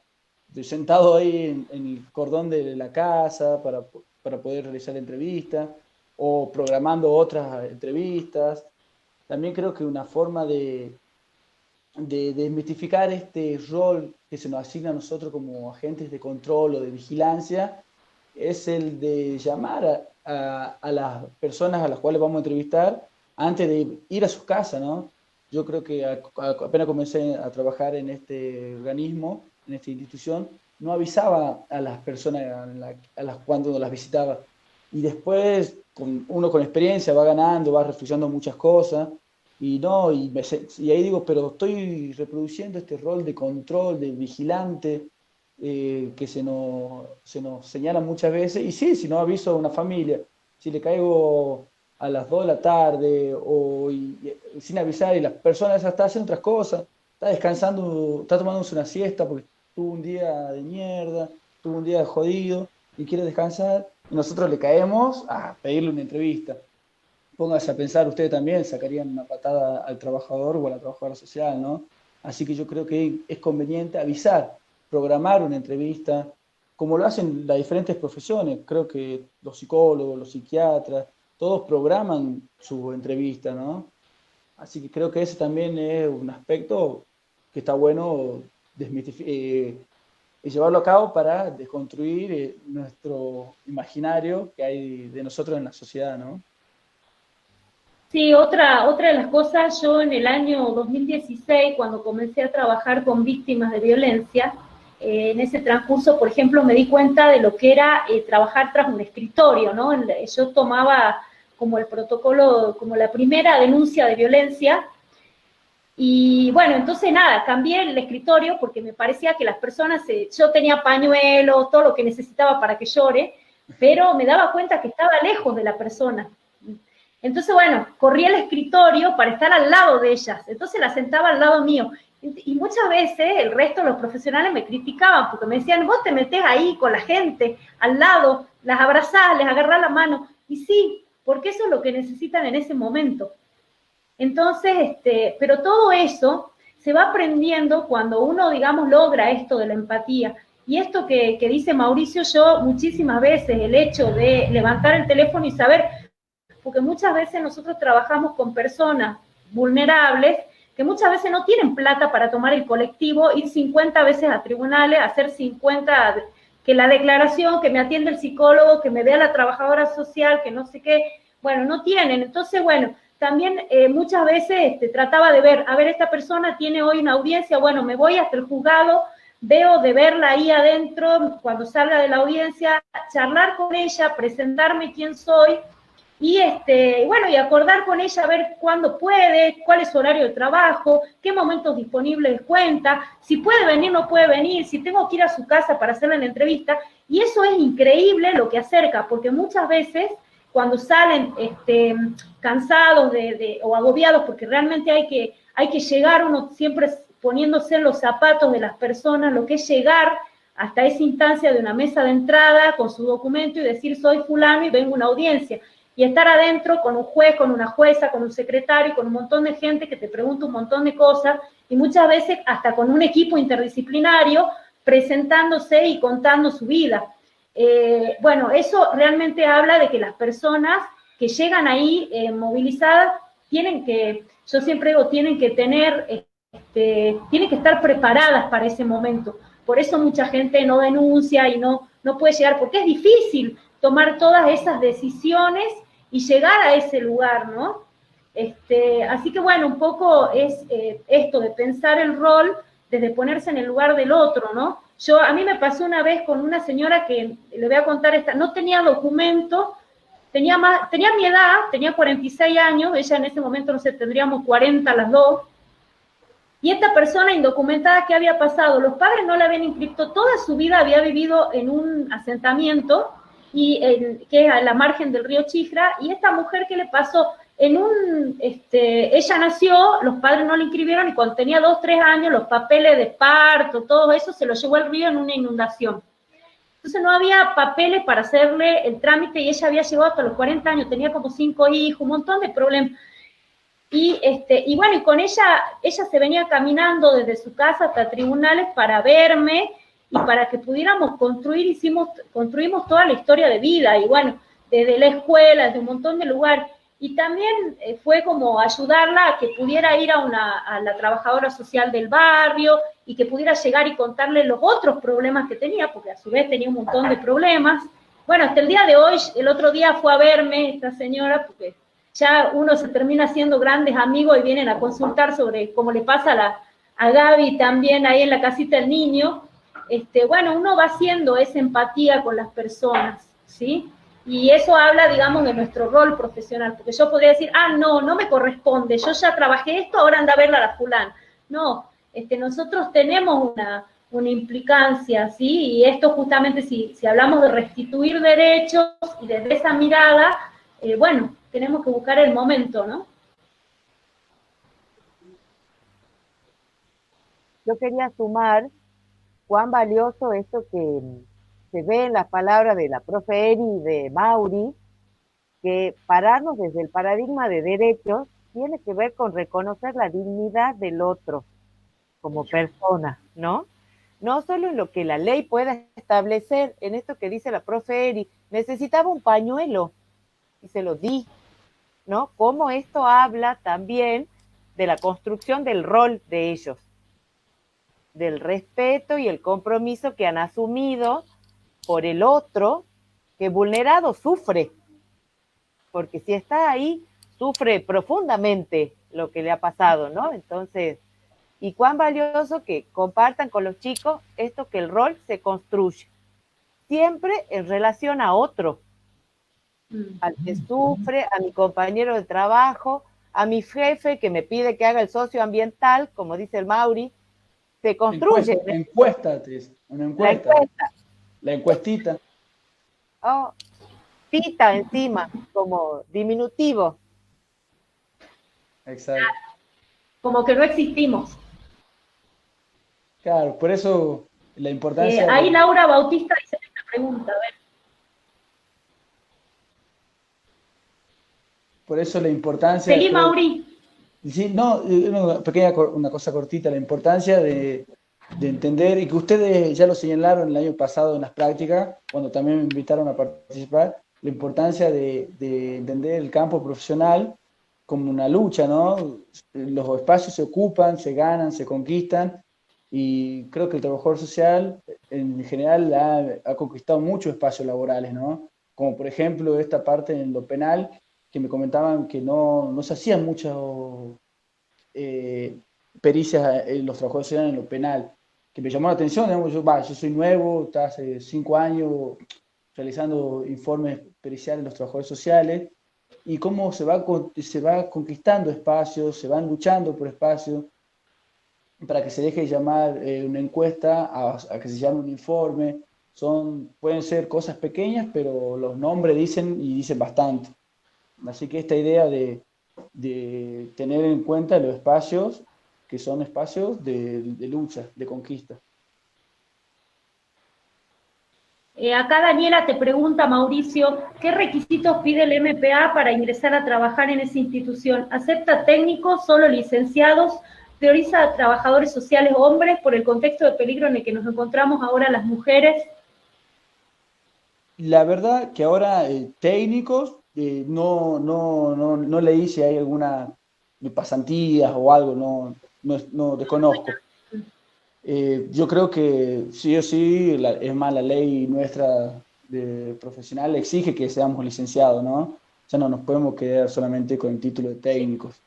sentado ahí en el cordón de la casa para poder realizar entrevistas o programando otras entrevistas. También creo que una forma de desmitificar este rol que se nos asigna a nosotros como agentes de control o de vigilancia es el de llamar a las personas a las cuales vamos a entrevistar antes de ir a sus casas, ¿no? Yo creo que apenas comencé a trabajar en este organismo, en esta institución, no avisaba a las personas cuando las visitaba. Y después, uno con experiencia va ganando, va reflexionando muchas cosas, y no, y ahí digo, pero estoy reproduciendo este rol de control, de vigilante, que se nos señala muchas veces, y sí, si no aviso a una familia, si le caigo a las 2 de la tarde sin avisar y la persona esa está haciendo otras cosas, está descansando, está tomándose una siesta porque tuvo un día de mierda, tuvo un día jodido y quiere descansar, y nosotros le caemos a pedirle una entrevista. Póngase a pensar, ustedes también sacarían una patada al trabajador o a la trabajadora social, ¿no? Así que yo creo que es conveniente avisar. programar una entrevista, como lo hacen las diferentes profesiones. Creo que los psicólogos, los psiquiatras, todos programan su entrevista, ¿no? Así que creo que ese también es un aspecto que está bueno y llevarlo a cabo para desconstruir nuestro imaginario que hay de nosotros en la sociedad, ¿no? Sí, otra de las cosas, yo en el año 2016, cuando comencé a trabajar con víctimas de violencia, en ese transcurso, por ejemplo, me di cuenta de lo que era trabajar tras un escritorio, ¿no? Yo tomaba como el protocolo, como la primera denuncia de violencia, y bueno, entonces nada, cambié el escritorio porque me parecía que las personas, yo tenía pañuelos, todo lo que necesitaba para que llore, pero me daba cuenta que estaba lejos de la persona. Entonces, bueno, corrí al escritorio para estar al lado de ellas, entonces la sentaba al lado mío. Y muchas veces el resto de los profesionales me criticaban porque me decían, vos te metés ahí con la gente, al lado, las abrazás, les agarrás la mano. Y sí, porque eso es lo que necesitan en ese momento. Entonces, pero todo eso se va aprendiendo cuando uno, digamos, logra esto de la empatía. Y esto que dice Mauricio, yo muchísimas veces, el hecho de levantar el teléfono y saber, porque muchas veces nosotros trabajamos con personas vulnerables que muchas veces no tienen plata para tomar el colectivo, ir 50 veces a tribunales, hacer 50, que la declaración, que me atiende el psicólogo, que me vea la trabajadora social, que no sé qué, bueno, no tienen. Entonces, bueno, también muchas veces trataba de ver, a ver, esta persona tiene hoy una audiencia, bueno, me voy hasta el juzgado, veo de verla ahí adentro, cuando salga de la audiencia, charlar con ella, presentarme quién soy, y bueno, y acordar con ella a ver cuándo puede, cuál es su horario de trabajo, qué momentos disponibles cuenta, si puede venir, no puede venir, si tengo que ir a su casa para hacerle la entrevista, y eso es increíble lo que acerca, porque muchas veces cuando salen cansados o agobiados, porque realmente hay que llegar, uno siempre poniéndose en los zapatos de las personas, lo que es llegar hasta esa instancia de una mesa de entrada con su documento y decir soy fulano y vengo a una audiencia, y estar adentro con un juez, con una jueza, con un secretario, con un montón de gente que te pregunta un montón de cosas, y muchas veces hasta con un equipo interdisciplinario presentándose y contando su vida. Bueno, eso realmente habla de que las personas que llegan ahí movilizadas tienen que, yo siempre digo, tienen que tener, tienen que estar preparadas para ese momento. Por eso mucha gente no denuncia y no puede llegar, porque es difícil tomar todas esas decisiones y llegar a ese lugar, ¿no? Así que bueno, un poco es esto de pensar el rol desde ponerse en el lugar del otro, ¿no? A mí me pasó una vez con una señora que, le voy a contar no tenía documento, tenía mi edad, tenía 46 años, ella en ese momento, no sé, tendríamos 40 las dos, y esta persona indocumentada, ¿qué había pasado? Los padres no la habían inscrito, toda su vida había vivido en un asentamiento, que es a la margen del río Chifra, y esta mujer, ¿qué le pasó? Ella nació, los padres no la inscribieron, y cuando tenía 2, 3 años, los papeles de parto, todo eso, se lo llevó al río en una inundación. Entonces no había papeles para hacerle el trámite, y ella había llegado hasta los 40 años, tenía como 5 hijos, un montón de problemas. Y bueno, y con ella se venía caminando desde su casa hasta tribunales para verme, y para que pudiéramos construimos toda la historia de vida, y bueno, desde la escuela, desde un montón de lugares, y también fue como ayudarla a que pudiera ir a la trabajadora social del barrio, y que pudiera llegar y contarle los otros problemas que tenía, porque a su vez tenía un montón de problemas. Bueno, hasta el día de hoy, el otro día fue a verme esta señora, porque ya uno se termina haciendo grandes amigos y vienen a consultar sobre cómo le pasa a Gaby también ahí en la casita del niño. Bueno, uno va haciendo esa empatía con las personas, ¿sí? Y eso habla, digamos, de nuestro rol profesional, porque yo podría decir, no me corresponde, yo ya trabajé esto, ahora anda a verla a la fulana. No, nosotros tenemos una implicancia, ¿sí? Y esto justamente, si hablamos de restituir derechos y desde esa mirada, bueno, tenemos que buscar el momento, ¿no? Yo quería sumar cuán valioso esto que se ve en las palabras de la profe Eri y de Mauri, que pararnos desde el paradigma de derechos tiene que ver con reconocer la dignidad del otro como persona, ¿no? no solo en lo que la ley pueda establecer, en esto que dice la profe Eri, necesitaba un pañuelo y se lo di, ¿no? Cómo esto habla también de la construcción del rol de ellos, del respeto y el compromiso que han asumido por el otro, que vulnerado sufre, porque si está ahí, sufre profundamente lo que le ha pasado, ¿no? Entonces, y cuán valioso que compartan con los chicos esto, que el rol se construye siempre en relación a otro, al que sufre, a mi compañero de trabajo, a mi jefe que me pide que haga el socioambiental, como dice el Mauri, se construye. Encuéstate, una encuesta. La encuesta. La encuestita. Oh, tita encima, como diminutivo. Exacto. Como que no existimos. Claro, por eso la importancia... Ahí Laura Bautista dice esta pregunta, a ver. Por eso la importancia... Seguí, Mauri. Sí, no, una cosa cortita, la importancia de entender, y que ustedes ya lo señalaron el año pasado en las prácticas, cuando también me invitaron a participar, la importancia de entender el campo profesional como una lucha, ¿no? Los espacios se ocupan, se ganan, se conquistan, y creo que el trabajador social en general ha conquistado muchos espacios laborales, ¿no? Como por ejemplo esta parte en lo penal, que me comentaban que no se hacían muchas pericias en los trabajadores sociales en lo penal, que me llamó la atención, digamos, yo soy nuevo, está hace 5 años realizando informes periciales en los trabajadores sociales, y cómo se va conquistando espacios, se van luchando por espacios, para que se deje de llamar una encuesta a que se llame un informe. Pueden ser cosas pequeñas, pero los nombres dicen bastante. Así que esta idea de tener en cuenta los espacios, que son espacios de lucha, de conquista. Acá Daniela te pregunta, Mauricio, ¿qué requisitos pide el MPA para ingresar a trabajar en esa institución? ¿Acepta técnicos, solo licenciados? ¿Prioriza a trabajadores sociales hombres por el contexto de peligro en el que nos encontramos ahora las mujeres? La verdad que ahora técnicos, no leí si hay alguna pasantías o algo, no desconozco. Yo creo que sí o sí, es más, la ley nuestra de profesional exige que seamos licenciados, ¿no? Ya no nos podemos quedar solamente con el título de técnicos.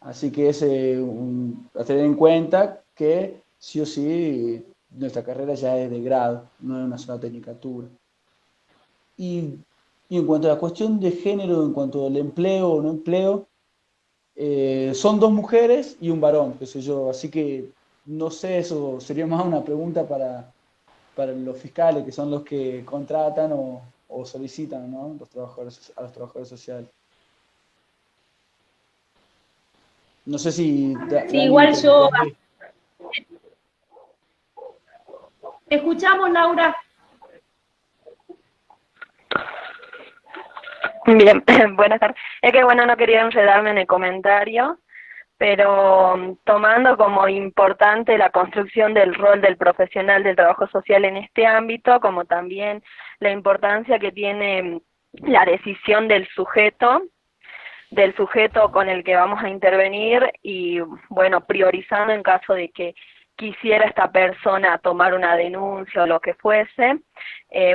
Así que es a tener en cuenta que sí o sí nuestra carrera ya es de grado, no es una sola tecnicatura. Y en cuanto a la cuestión de género, en cuanto al empleo o no empleo, son 2 mujeres y un varón, qué sé yo, así que no sé, eso sería más una pregunta para los fiscales, que son los que contratan o solicitan, ¿no? a los trabajadores sociales. No sé si... Sí, igual yo... Te escuchamos, Laura. Bien, buenas tardes. Es que bueno, no quería enredarme en el comentario, pero tomando como importante la construcción del rol del profesional del trabajo social en este ámbito, como también la importancia que tiene la decisión del sujeto con el que vamos a intervenir y, bueno, priorizando en caso de que quisiera esta persona tomar una denuncia o lo que fuese.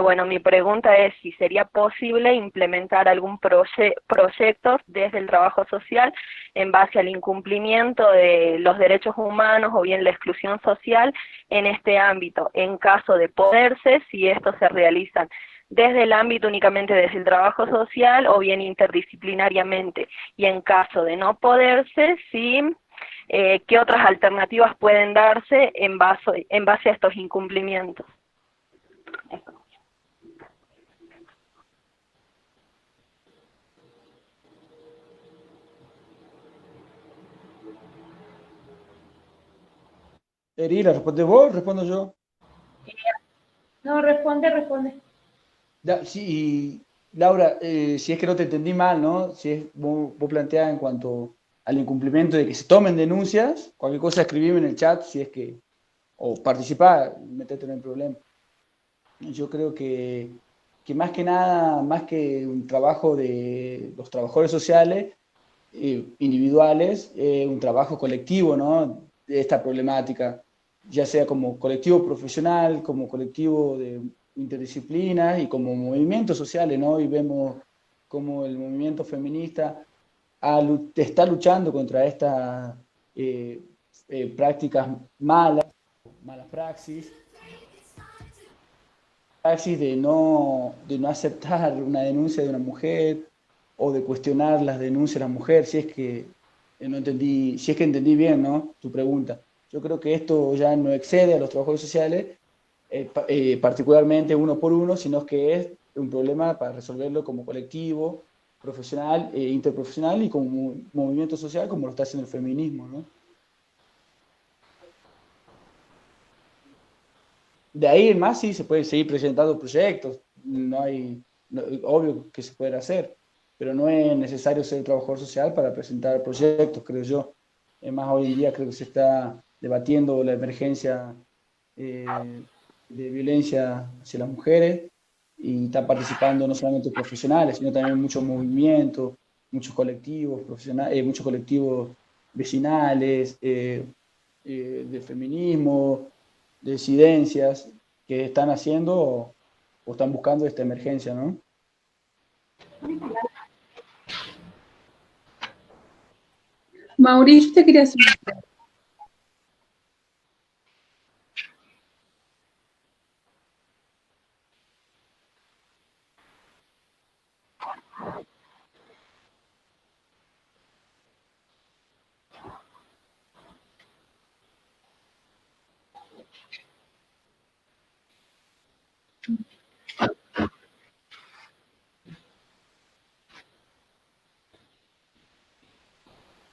Bueno, mi pregunta es si sería posible implementar algún proyecto desde el trabajo social en base al incumplimiento de los derechos humanos o bien la exclusión social en este ámbito, en caso de poderse, si estos se realizan desde el ámbito únicamente desde el trabajo social o bien interdisciplinariamente, y en caso de no poderse, sí, ¿qué otras alternativas pueden darse en base a estos incumplimientos? Erila, ¿responde vos? ¿Respondo yo? No, responde. Sí, Laura, si es que no te entendí mal, ¿no? Si es, vos planteás en cuanto al incumplimiento de que se tomen denuncias, cualquier cosa escribime en el chat si es que o participar, meterte en el problema. Yo creo que más que nada, más que un trabajo de los trabajadores sociales, individuales, un trabajo colectivo, ¿no? De esta problemática, ya sea como colectivo profesional, como colectivo de interdisciplinas y como movimientos sociales, ¿no? Y vemos como el movimiento feminista está luchando contra estas prácticas malas praxis de no aceptar una denuncia de una mujer o de cuestionar las denuncias de la mujer, si es que no entendí, si es que entendí bien, ¿no? Tu pregunta. Yo creo que esto ya no excede a los trabajadores sociales, particularmente uno por uno, sino que es un problema para resolverlo como colectivo, profesional, interprofesional y como movimiento social, como lo está haciendo el feminismo, ¿no? De ahí en más sí se pueden seguir presentando proyectos, obvio que se puede hacer, pero no es necesario ser trabajador social para presentar proyectos, creo yo. Es más, hoy en día creo que se está debatiendo la emergencia de violencia hacia las mujeres y están participando no solamente profesionales, sino también muchos movimientos, muchos colectivos profesionales, muchos colectivos vecinales, de feminismo, de disidencias que están haciendo o están buscando esta emergencia, ¿no? Mauricio, te quería hacer una pregunta.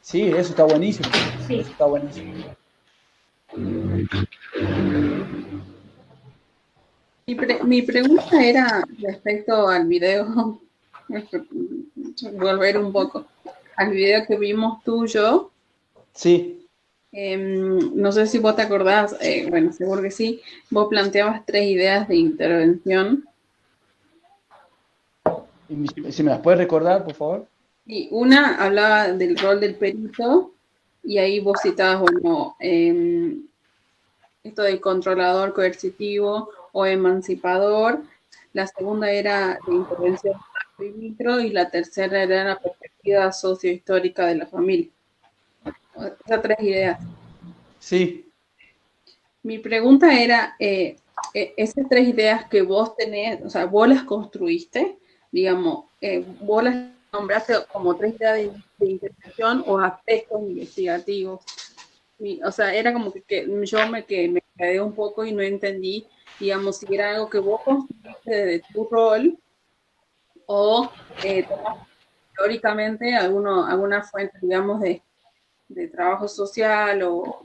Sí, eso está buenísimo. Sí. Eso está buenísimo. Mi pregunta era respecto al video, volver un poco al video que vimos tuyo. Sí. No sé si vos te acordás, bueno, seguro que sí, vos planteabas 3 ideas de intervención. Si me las puedes recordar, por favor. Y una hablaba del rol del perito, y ahí vos citabas, bueno, esto del controlador coercitivo o emancipador. La segunda era de intervención macro y micro, y la tercera era la perspectiva sociohistórica de la familia. Esas 3 ideas. Sí. Mi pregunta era, esas 3 ideas que vos tenés, o sea, vos las construiste, digamos, vos las nombraste como 3 ideas de intervención o aspectos investigativos. O sea, era como que yo me quedé un poco y no entendí, digamos, si era algo que vos construiste desde tu rol o tomaste teóricamente alguna fuente, digamos, de trabajo social, o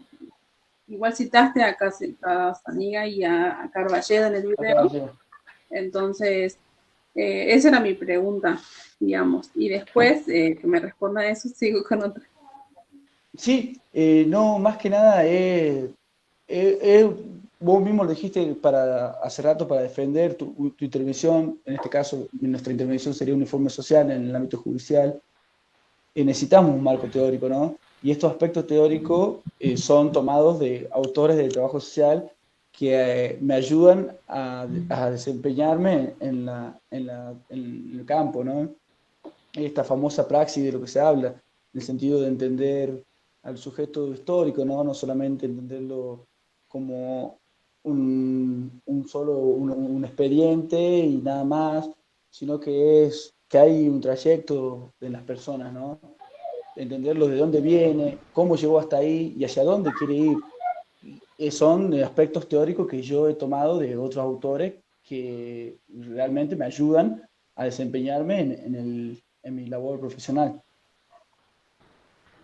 igual citaste a Casaniga y a Carballeda en el video. Entonces, esa era mi pregunta, digamos. Y después que me responda eso, sigo con otra. Sí, no, más que nada, vos mismo lo dijiste hace rato para defender tu intervención, en este caso nuestra intervención sería un informe social en el ámbito judicial. Necesitamos un marco teórico, ¿no? Y estos aspectos teóricos son tomados de autores de trabajo social que me ayudan a desempeñarme en el campo, ¿no? Esta famosa praxis de lo que se habla, en el sentido de entender al sujeto histórico, ¿no? No solamente entenderlo como un expediente y nada más, sino que hay un trayecto de las personas, ¿no? Entenderlo de dónde viene, cómo llegó hasta ahí y hacia dónde quiere ir. Son aspectos teóricos que yo he tomado de otros autores que realmente me ayudan a desempeñarme en mi labor profesional.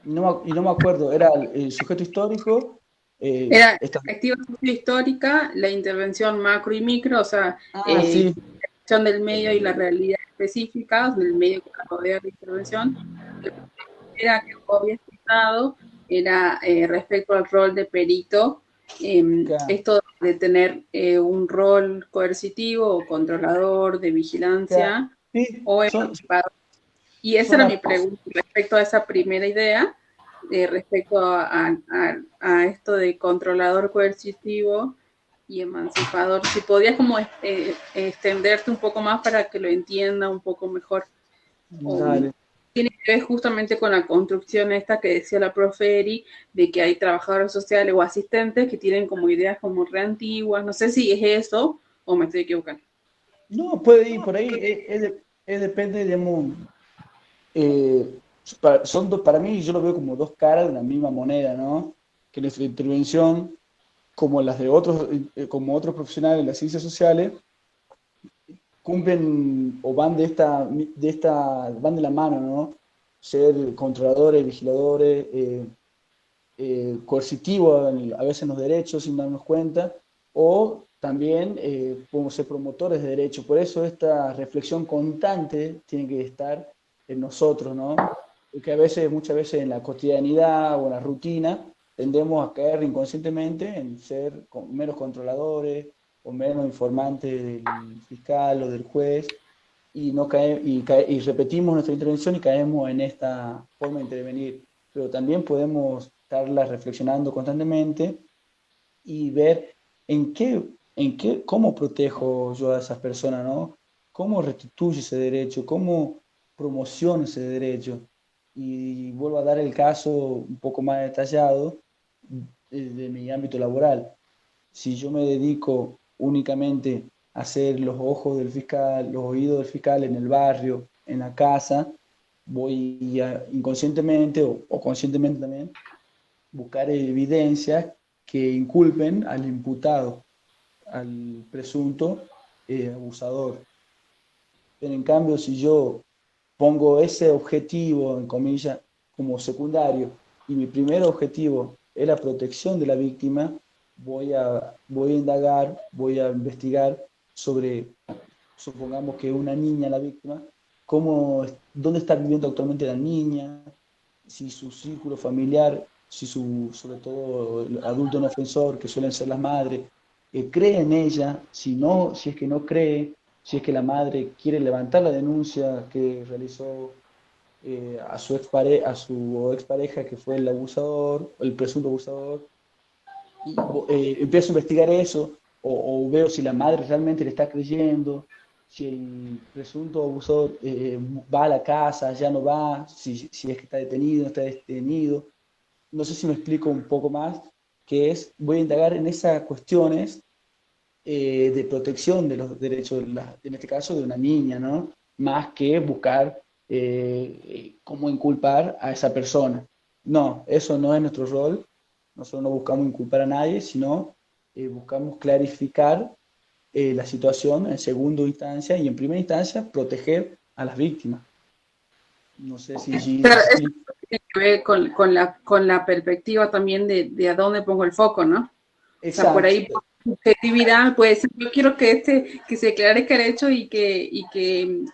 Y no me acuerdo, era el sujeto histórico. Era la perspectiva sociohistórica, la intervención macro y micro, o sea, sí. la intervención del medio y la realidad específica del medio que rodea la intervención. La primera que vos habías citado era respecto al rol de perito Claro. Esto de tener un rol coercitivo o controlador de Claro. vigilancia Sí, o son, emancipador. Y esa son era mi pregunta respecto a esa primera idea, respecto a esto de controlador coercitivo y emancipador. Si podías como extenderte un poco más para que lo entienda un poco mejor. Dale. Tiene que ver justamente con la construcción esta que decía la profe Eri, de que hay trabajadores sociales o asistentes que tienen como ideas como re antiguas. No sé si es eso o me estoy equivocando. No, puede ir por ahí, depende, digamos, para mí yo lo veo como dos caras de una misma moneda, ¿no? Que nuestra intervención, como las de otros, como otros profesionales de las ciencias sociales, cumplen o van de la mano, ¿no? Ser controladores, vigiladores, coercitivos a veces en los derechos sin darnos cuenta, o también podemos ser promotores de derechos. Por eso esta reflexión constante tiene que estar en nosotros, ¿no? Porque muchas veces en la cotidianidad o en la rutina, tendemos a caer inconscientemente en ser meros controladores o menos informantes del fiscal o del juez y, no cae, y repetimos nuestra intervención y caemos en esta forma de intervenir. Pero también podemos estarla reflexionando constantemente y ver cómo protejo yo a esas personas, ¿no? ¿Cómo restituyo ese derecho? ¿Cómo promociono ese derecho? Y vuelvo a dar el caso un poco más detallado de mi ámbito laboral. Si yo me dedico únicamente a ser los ojos del fiscal, los oídos del fiscal en el barrio, en la casa, voy a, inconscientemente o conscientemente también buscar evidencias que inculpen al imputado, al presunto abusador. Pero en cambio, si yo pongo ese objetivo, en comillas, como secundario, y mi primer objetivo es la protección de la víctima, voy a indagar, voy a investigar sobre, supongamos que una niña la víctima, dónde está viviendo actualmente la niña, si su círculo familiar, si sobre todo el adulto no ofensor, que suelen ser las madres, cree en ella, si no, si es que no cree, si es que la madre quiere levantar la denuncia que realizó a su expareja que fue el abusador, el presunto abusador, y empiezo a investigar eso, o veo si la madre realmente le está creyendo, si el presunto abusador va a la casa, ya no va, si es que está detenido, no está detenido. No sé si me explico un poco más, voy a indagar en esas cuestiones de protección de los derechos, en este caso de una niña, ¿no? Más que buscar cómo inculpar a esa persona. No, eso no es nuestro rol. Nosotros no buscamos inculpar a nadie, sino buscamos clarificar la situación en segunda instancia y en primera instancia proteger a las víctimas. No sé si Claro, me eso explico. tiene que ver con la perspectiva también de a dónde pongo el foco, ¿no? O sea, por Exacto, ahí subjetividad puede ser, yo quiero que se esclarezca el hecho y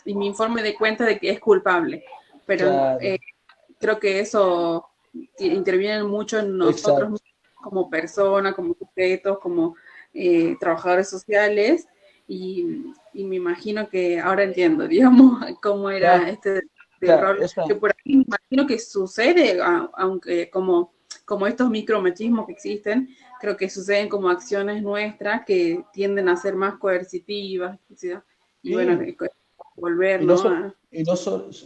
me informe de cuenta de que es culpable. Pero claro, creo que eso interviene mucho en nosotros exacto, mismos como personas, como sujetos, como trabajadores sociales, y me imagino que ahora entiendo, digamos, cómo era claro, este del claro, rol, que por ahí me imagino que sucede, aunque como estos micromachismos que existen, creo que suceden como acciones nuestras que tienden a ser más coercitivas, ¿sí? Y bueno, sí. volver, Y no, ¿no?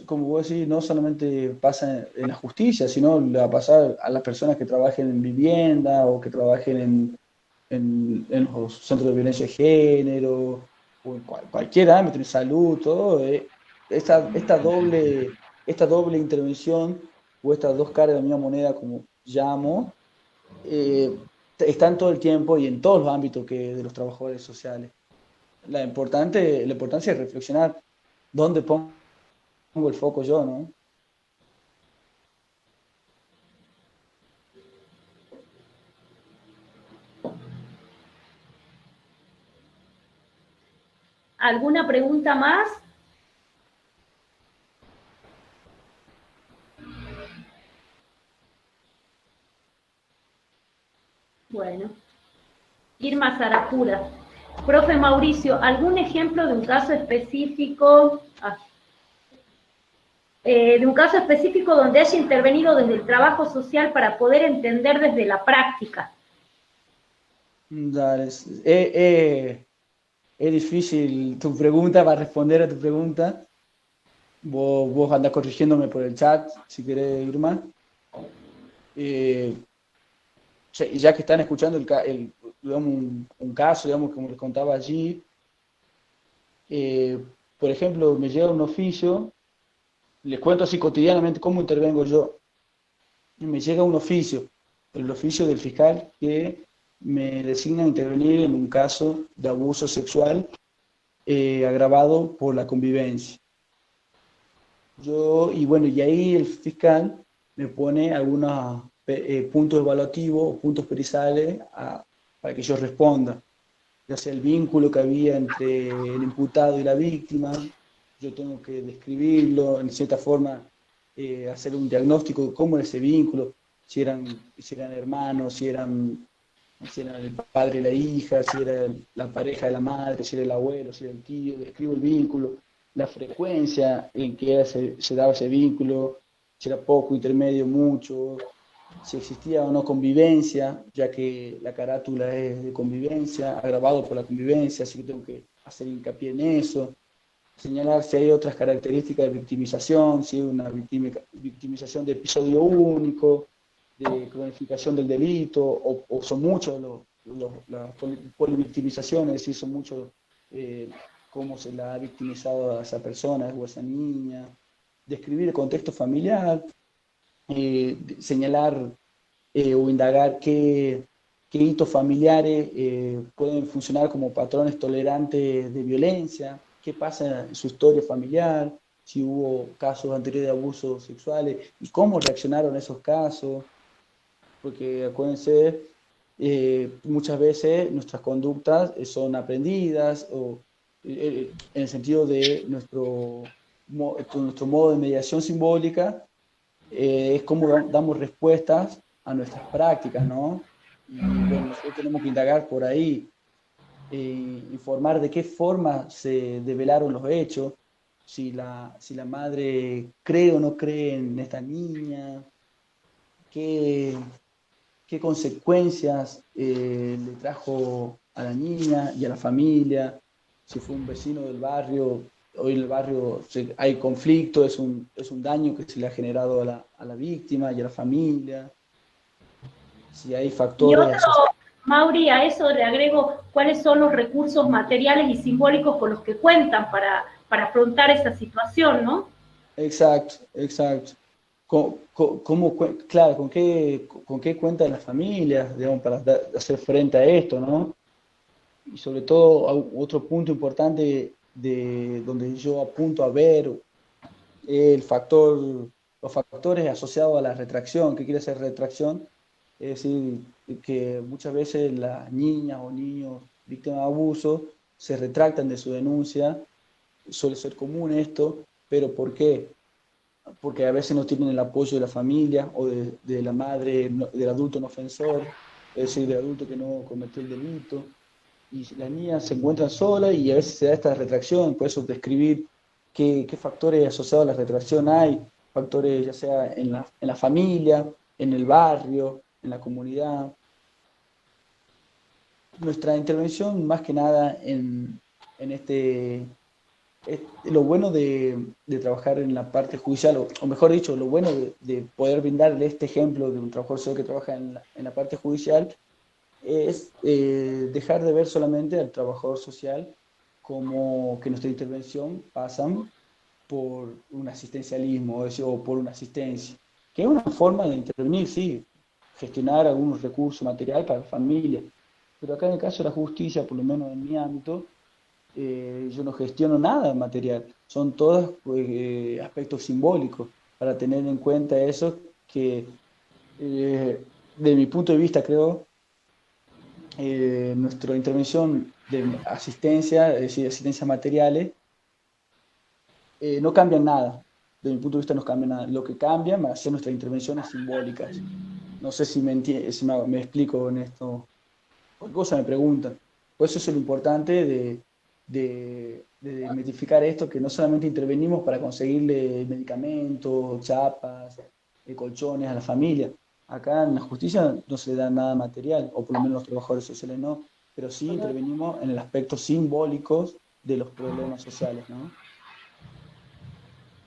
como vos decís, no solamente pasa en la justicia, sino le va a pasar a las personas que trabajen en vivienda o que trabajen en los centros de violencia de género o en cualquier ámbito, en salud, todo. Esta doble intervención o estas dos caras de la misma moneda, como llamo, están todo el tiempo y en todos los ámbitos de los trabajadores sociales. La importancia es reflexionar dónde pongo el foco yo, ¿no? ¿Alguna pregunta más? Bueno. Irma Saracura. Profe Mauricio, ¿algún ejemplo de un caso específico? De un caso específico donde haya intervenido desde el trabajo social para poder entender desde la práctica. Dale, es difícil tu pregunta, para responder a tu pregunta. Vos andás corrigiéndome por el chat, si querés, Irma. Ya que están escuchando digamos, un caso, digamos, como les contaba allí, por ejemplo, me llega un oficio, les cuento así cotidianamente cómo intervengo yo. Me llega un oficio, el oficio del fiscal que me designa a intervenir en un caso de abuso sexual agravado por la convivencia. Y ahí el fiscal me pone algunos puntos evaluativos o puntos periciales para que yo responda, ya sea el vínculo que había entre el imputado y la víctima. Yo tengo que describirlo, en cierta forma, hacer un diagnóstico de cómo era ese vínculo, si eran hermanos, si eran el padre y la hija, si era la pareja de la madre, si era el abuelo, si era el tío. Describo el vínculo, la frecuencia en que se daba ese vínculo, si era poco, intermedio, mucho, si existía o no convivencia, ya que la carátula es de convivencia, agravado por la convivencia, así que tengo que hacer hincapié en eso, señalar si hay otras características de victimización, si hay una victimización de episodio único, de cronificación del delito, o son muchos las polivictimizaciones, es decir, son muchos cómo se la ha victimizado a esa persona o a esa niña, describir el contexto familiar, señalar o indagar qué hitos familiares pueden funcionar como patrones tolerantes de violencia, qué pasa en su historia familiar, si hubo casos anteriores de abusos sexuales y cómo reaccionaron esos casos, porque acuérdense, muchas veces nuestras conductas son aprendidas o en el sentido de nuestro modo de mediación simbólica, es como damos respuestas a nuestras prácticas, ¿no? Y bueno, nosotros tenemos que indagar por ahí, informar de qué forma se develaron los hechos, si la madre cree o no cree en esta niña, qué consecuencias le trajo a la niña y a la familia, si fue un vecino del barrio. Hoy en el barrio hay conflicto, es un daño que se le ha generado a la víctima y a la familia. Si hay factores... Mauri, a eso le agrego cuáles son los recursos materiales y simbólicos con los que cuentan para afrontar esa situación, ¿no? Exacto. Claro, ¿con qué cuentan las familias, digamos, para hacer frente a esto, ¿no? Y sobre todo, otro punto importante de donde yo apunto a ver los factores asociados a la retracción. ¿Qué quiere decir retracción? Es decir, que muchas veces las niñas o niños víctimas de abuso se retractan de su denuncia. Suele ser común esto, pero ¿por qué? Porque a veces no tienen el apoyo de la familia o de la madre, del adulto no ofensor, es decir, del adulto que no cometió el delito. Y las niñas se encuentran solas y a veces se da esta retracción. Por eso describir qué factores asociados a la retracción hay, factores ya sea en la familia, en el barrio, en la comunidad. Nuestra intervención más que nada en lo bueno de trabajar en la parte judicial, o mejor dicho, lo bueno de poder brindarle este ejemplo de un trabajador social que trabaja en la parte judicial, es dejar de ver solamente al trabajador social como que nuestra intervención pasan por un asistencialismo, o por una asistencia, que es una forma de intervenir, sí, gestionar algunos recursos materiales para la familia, pero acá en el caso de la justicia, por lo menos en mi ámbito, yo no gestiono nada material, son todos aspectos simbólicos, para tener en cuenta eso que, de mi punto de vista, creo, nuestra intervención de asistencia, es decir, asistencias materiales, no cambian nada. De mi punto de vista no cambia nada. Lo que cambia van a ser nuestras intervenciones simbólicas. No sé si me explico en esto. cualquier cosa me preguntan. Por eso es lo importante de desmitificar esto, que no solamente intervenimos para conseguirle medicamentos, chapas, colchones a la familia. Acá en la justicia no se le da nada material, o por lo menos los trabajadores sociales no, pero sí intervenimos en el aspecto simbólico de los problemas sociales, ¿no?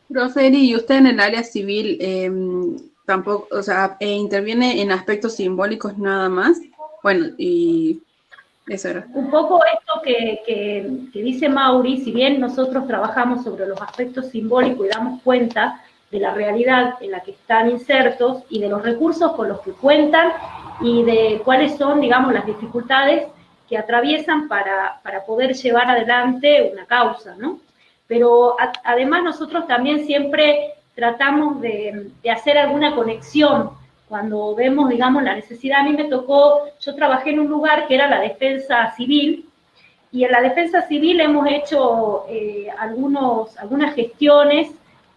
Roseli, ¿y usted en el área civil tampoco, o sea, interviene en aspectos simbólicos nada más? Bueno, y eso era. Un poco esto que dice Mauri, si bien nosotros trabajamos sobre los aspectos simbólicos y damos cuenta de la realidad en la que están insertos y de los recursos con los que cuentan y de cuáles son, digamos, las dificultades que atraviesan para poder llevar adelante una causa, ¿no? Pero además nosotros también siempre tratamos de hacer alguna conexión cuando vemos, digamos, la necesidad. A mí me tocó, yo trabajé en un lugar que era la defensa civil, y en la defensa civil hemos hecho algunas gestiones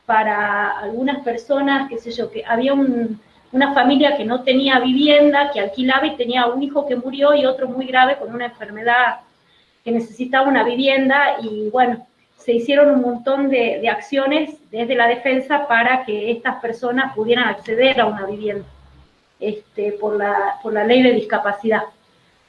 para algunas personas, qué sé yo, que había una familia que no tenía vivienda, que alquilaba y tenía un hijo que murió y otro muy grave con una enfermedad que necesitaba una vivienda, y bueno, se hicieron un montón de acciones desde la defensa para que estas personas pudieran acceder a una vivienda. Por la ley de discapacidad.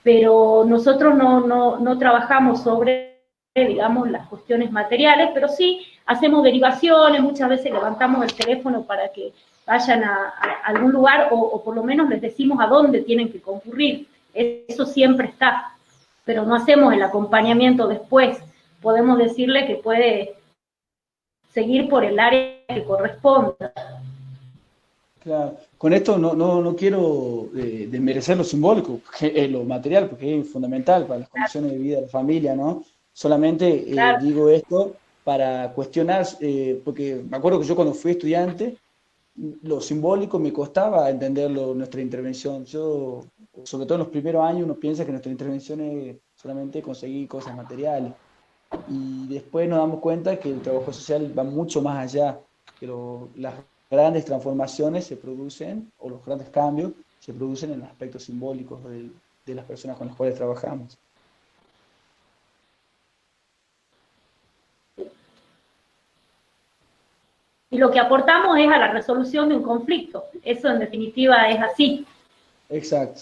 Pero nosotros no trabajamos sobre, digamos, las cuestiones materiales, pero sí hacemos derivaciones, muchas veces levantamos el teléfono para que vayan a algún lugar, o por lo menos les decimos a dónde tienen que concurrir. Eso siempre está, pero no hacemos el acompañamiento después. Podemos decirle que puede seguir por el área que corresponda. Claro. Con esto no quiero desmerecer lo simbólico, lo material, porque es fundamental para las condiciones de vida de la familia, ¿no? Solamente Claro. digo esto para cuestionar, porque me acuerdo que yo cuando fui estudiante, lo simbólico me costaba entenderlo, nuestra intervención. Yo, sobre todo en los primeros años, uno piensa que nuestra intervención es solamente conseguir cosas materiales. Y después nos damos cuenta que el trabajo social va mucho más allá, que las grandes transformaciones se producen, o los grandes cambios, se producen en los aspectos simbólicos de las personas con las cuales trabajamos. Y lo que aportamos es a la resolución de un conflicto. Eso en definitiva es así. Exacto.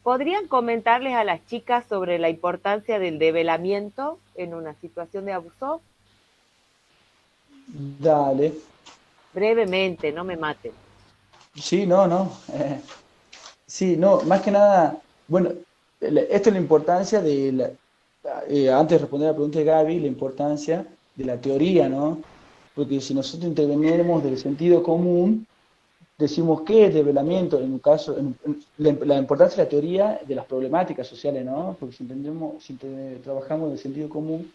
¿Podrían comentarles a las chicas sobre la importancia del develamiento en una situación de abuso? Dale. Brevemente, no me maten. Sí, no. Sí, no, más que nada, bueno, esto es la importancia antes de responder a la pregunta de Gaby, la importancia de la teoría, ¿no? Porque si nosotros intervenimos del sentido común, decimos qué es develamiento, en un caso, la importancia de la teoría de las problemáticas sociales, ¿no? Porque si trabajamos del sentido común,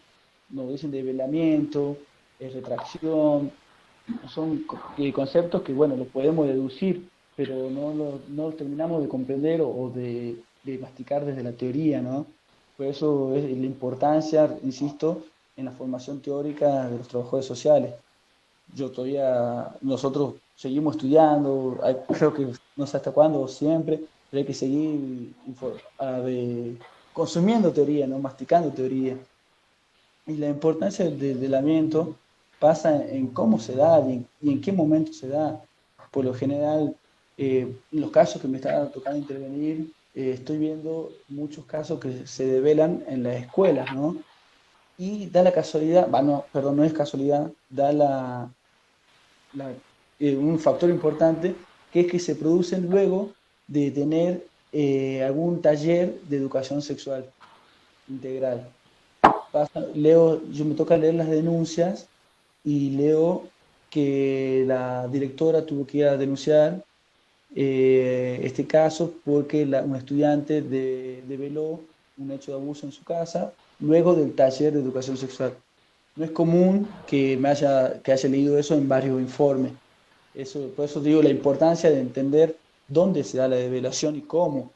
nos dicen develamiento, retracción, son conceptos que, bueno, los podemos deducir, pero no los terminamos de comprender o de masticar desde la teoría, ¿no? Por eso es la importancia, insisto, en la formación teórica de los trabajadores sociales. Nosotros seguimos estudiando, creo que no sé hasta cuándo, siempre, pero hay que seguir consumiendo teoría, ¿no? Masticando teoría. Y la importancia del develamiento pasa en cómo se da y en qué momento se da. Por lo general, en los casos que me está tocando intervenir, estoy viendo muchos casos que se develan en las escuelas, ¿no? Y da la casualidad, no es casualidad, da un factor importante, que es que se producen luego de tener algún taller de educación sexual integral. Yo me toca leer las denuncias y leo que la directora tuvo que ir a denunciar este caso porque una estudiante develó un hecho de abuso en su casa luego del taller de educación sexual. No es común que haya leído eso en varios informes. Por eso digo la importancia de entender dónde se da la develación y cómo.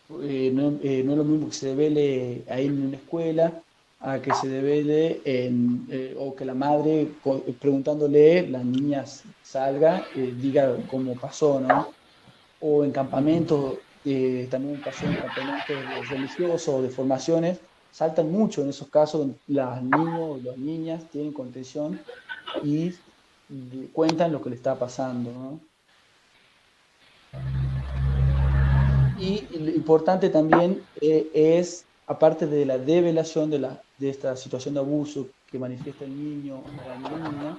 No es lo mismo que se devele ahí en una escuela a que se devele o que la madre preguntándole, la niña salga, diga cómo pasó, ¿no? o en campamentos, también pasó en campamentos religiosos o de formaciones, saltan mucho en esos casos donde los niños o las niñas tienen contención y cuentan lo que le está pasando, ¿no? Y lo importante también es, aparte de la develación de esta situación de abuso que manifiesta el niño o la niña,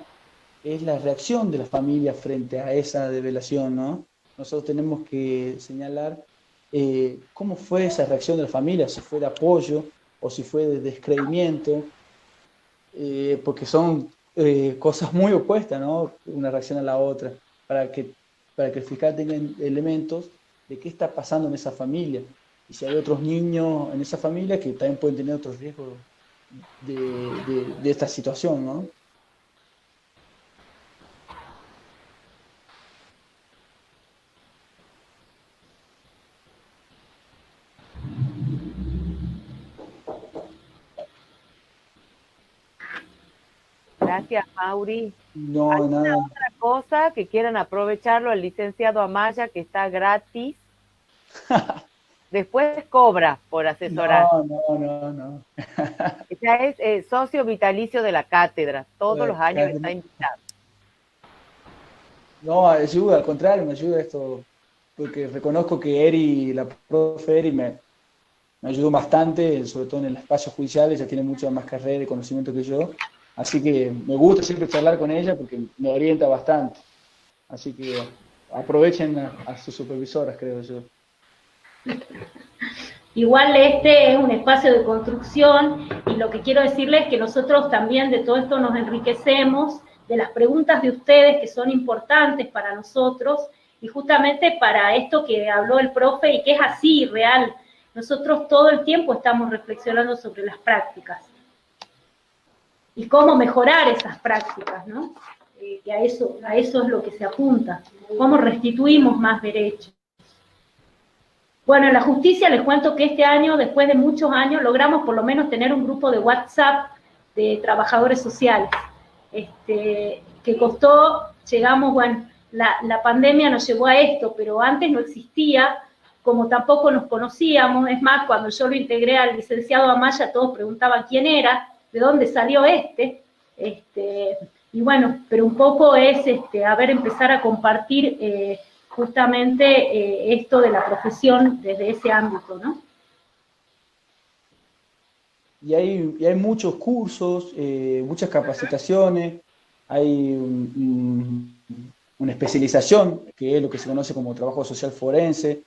es la reacción de la familia frente a esa develación, ¿no? Nosotros tenemos que señalar cómo fue esa reacción de la familia, si fue de apoyo o si fue de descreimiento, porque son cosas muy opuestas, ¿no? Una reacción a la otra, para que, para que el fiscal tenga elementos de qué está pasando en esa familia. Y si hay otros niños en esa familia que también pueden tener otros riesgos de esta situación, ¿no? Gracias, Mauri. No, ¿Alguna nada. otra cosa que quieran aprovecharlo al licenciado Amaya, que está gratis? Después cobra por asesorar. No. Ya es socio vitalicio de la cátedra. Todos los años está invitado. No, ayuda, al contrario, me ayuda esto, porque reconozco que Eri, la profe Eri, me ayudó bastante, sobre todo en el espacio judicial, ella tiene mucha más carrera y conocimiento que yo, así que me gusta siempre charlar con ella porque me orienta bastante. Así que aprovechen a sus supervisoras, creo yo. Igual este es un espacio de construcción y lo que quiero decirles es que nosotros también de todo esto nos enriquecemos de las preguntas de ustedes que son importantes para nosotros y justamente para esto que habló el profe y que es así, real. Nosotros todo el tiempo estamos reflexionando sobre las prácticas y cómo mejorar esas prácticas, ¿no? Y a eso es lo que se apunta, cómo restituimos más derechos. Bueno, en la justicia les cuento que este año, después de muchos años, logramos por lo menos tener un grupo de WhatsApp de trabajadores sociales, que costó, llegamos, bueno, la pandemia nos llevó a esto, pero antes no existía, como tampoco nos conocíamos, es más, cuando yo lo integré al licenciado Amaya, todos preguntaban quién era, de dónde salió y bueno, pero un poco es, empezar a compartir justamente esto de la profesión desde ese ámbito, ¿no? Y hay muchos cursos, muchas capacitaciones, hay una especialización, que es lo que se conoce como trabajo social forense.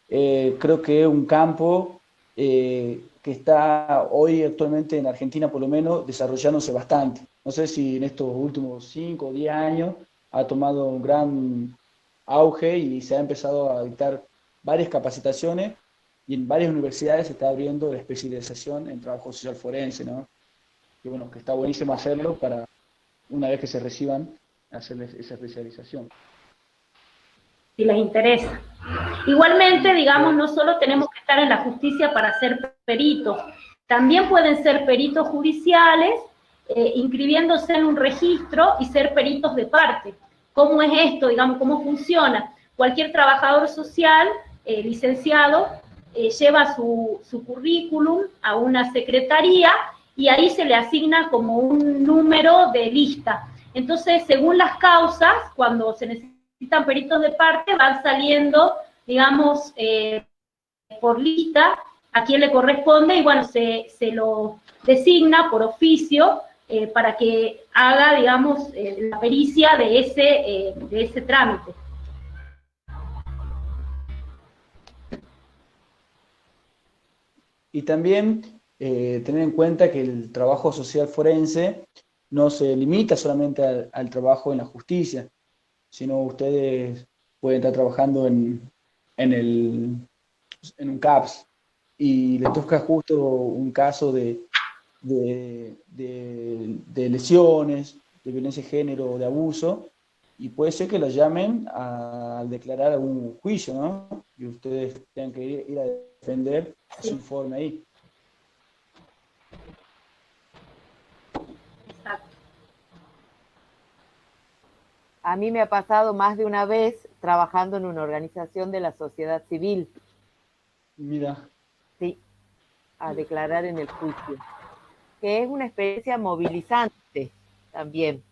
Creo que es un campo que está hoy actualmente en Argentina, por lo menos, desarrollándose bastante. No sé si en estos últimos 5 o 10 años ha tomado un gran auge y se ha empezado a dictar varias capacitaciones y en varias universidades se está abriendo la especialización en trabajo social forense, ¿no? Que bueno, que está buenísimo hacerlo para, una vez que se reciban, hacerles esa especialización. Si les interesa. Igualmente, digamos, no solo tenemos que estar en la justicia para ser peritos, también pueden ser peritos judiciales, inscribiéndose en un registro y ser peritos de parte. ¿Cómo es esto? Digamos, ¿cómo funciona? Cualquier trabajador social, licenciado, lleva su currículum a una secretaría y ahí se le asigna como un número de lista. Entonces, según las causas, cuando se necesitan peritos de parte, van saliendo, digamos, por lista a quién le corresponde y bueno, se lo designa por oficio para que haga, digamos, la pericia de ese trámite. Y también tener en cuenta que el trabajo social forense no se limita solamente al trabajo en la justicia, sino ustedes pueden estar trabajando en un CAPS y le toca justo un caso de lesiones, de violencia de género, de abuso, y puede ser que la llamen a declarar algún juicio, ¿no? Y ustedes tengan que ir a defender su informe ahí. A mí me ha pasado más de una vez trabajando en una organización de la sociedad civil. Mira. Sí, a declarar en el juicio, que es una experiencia movilizante también.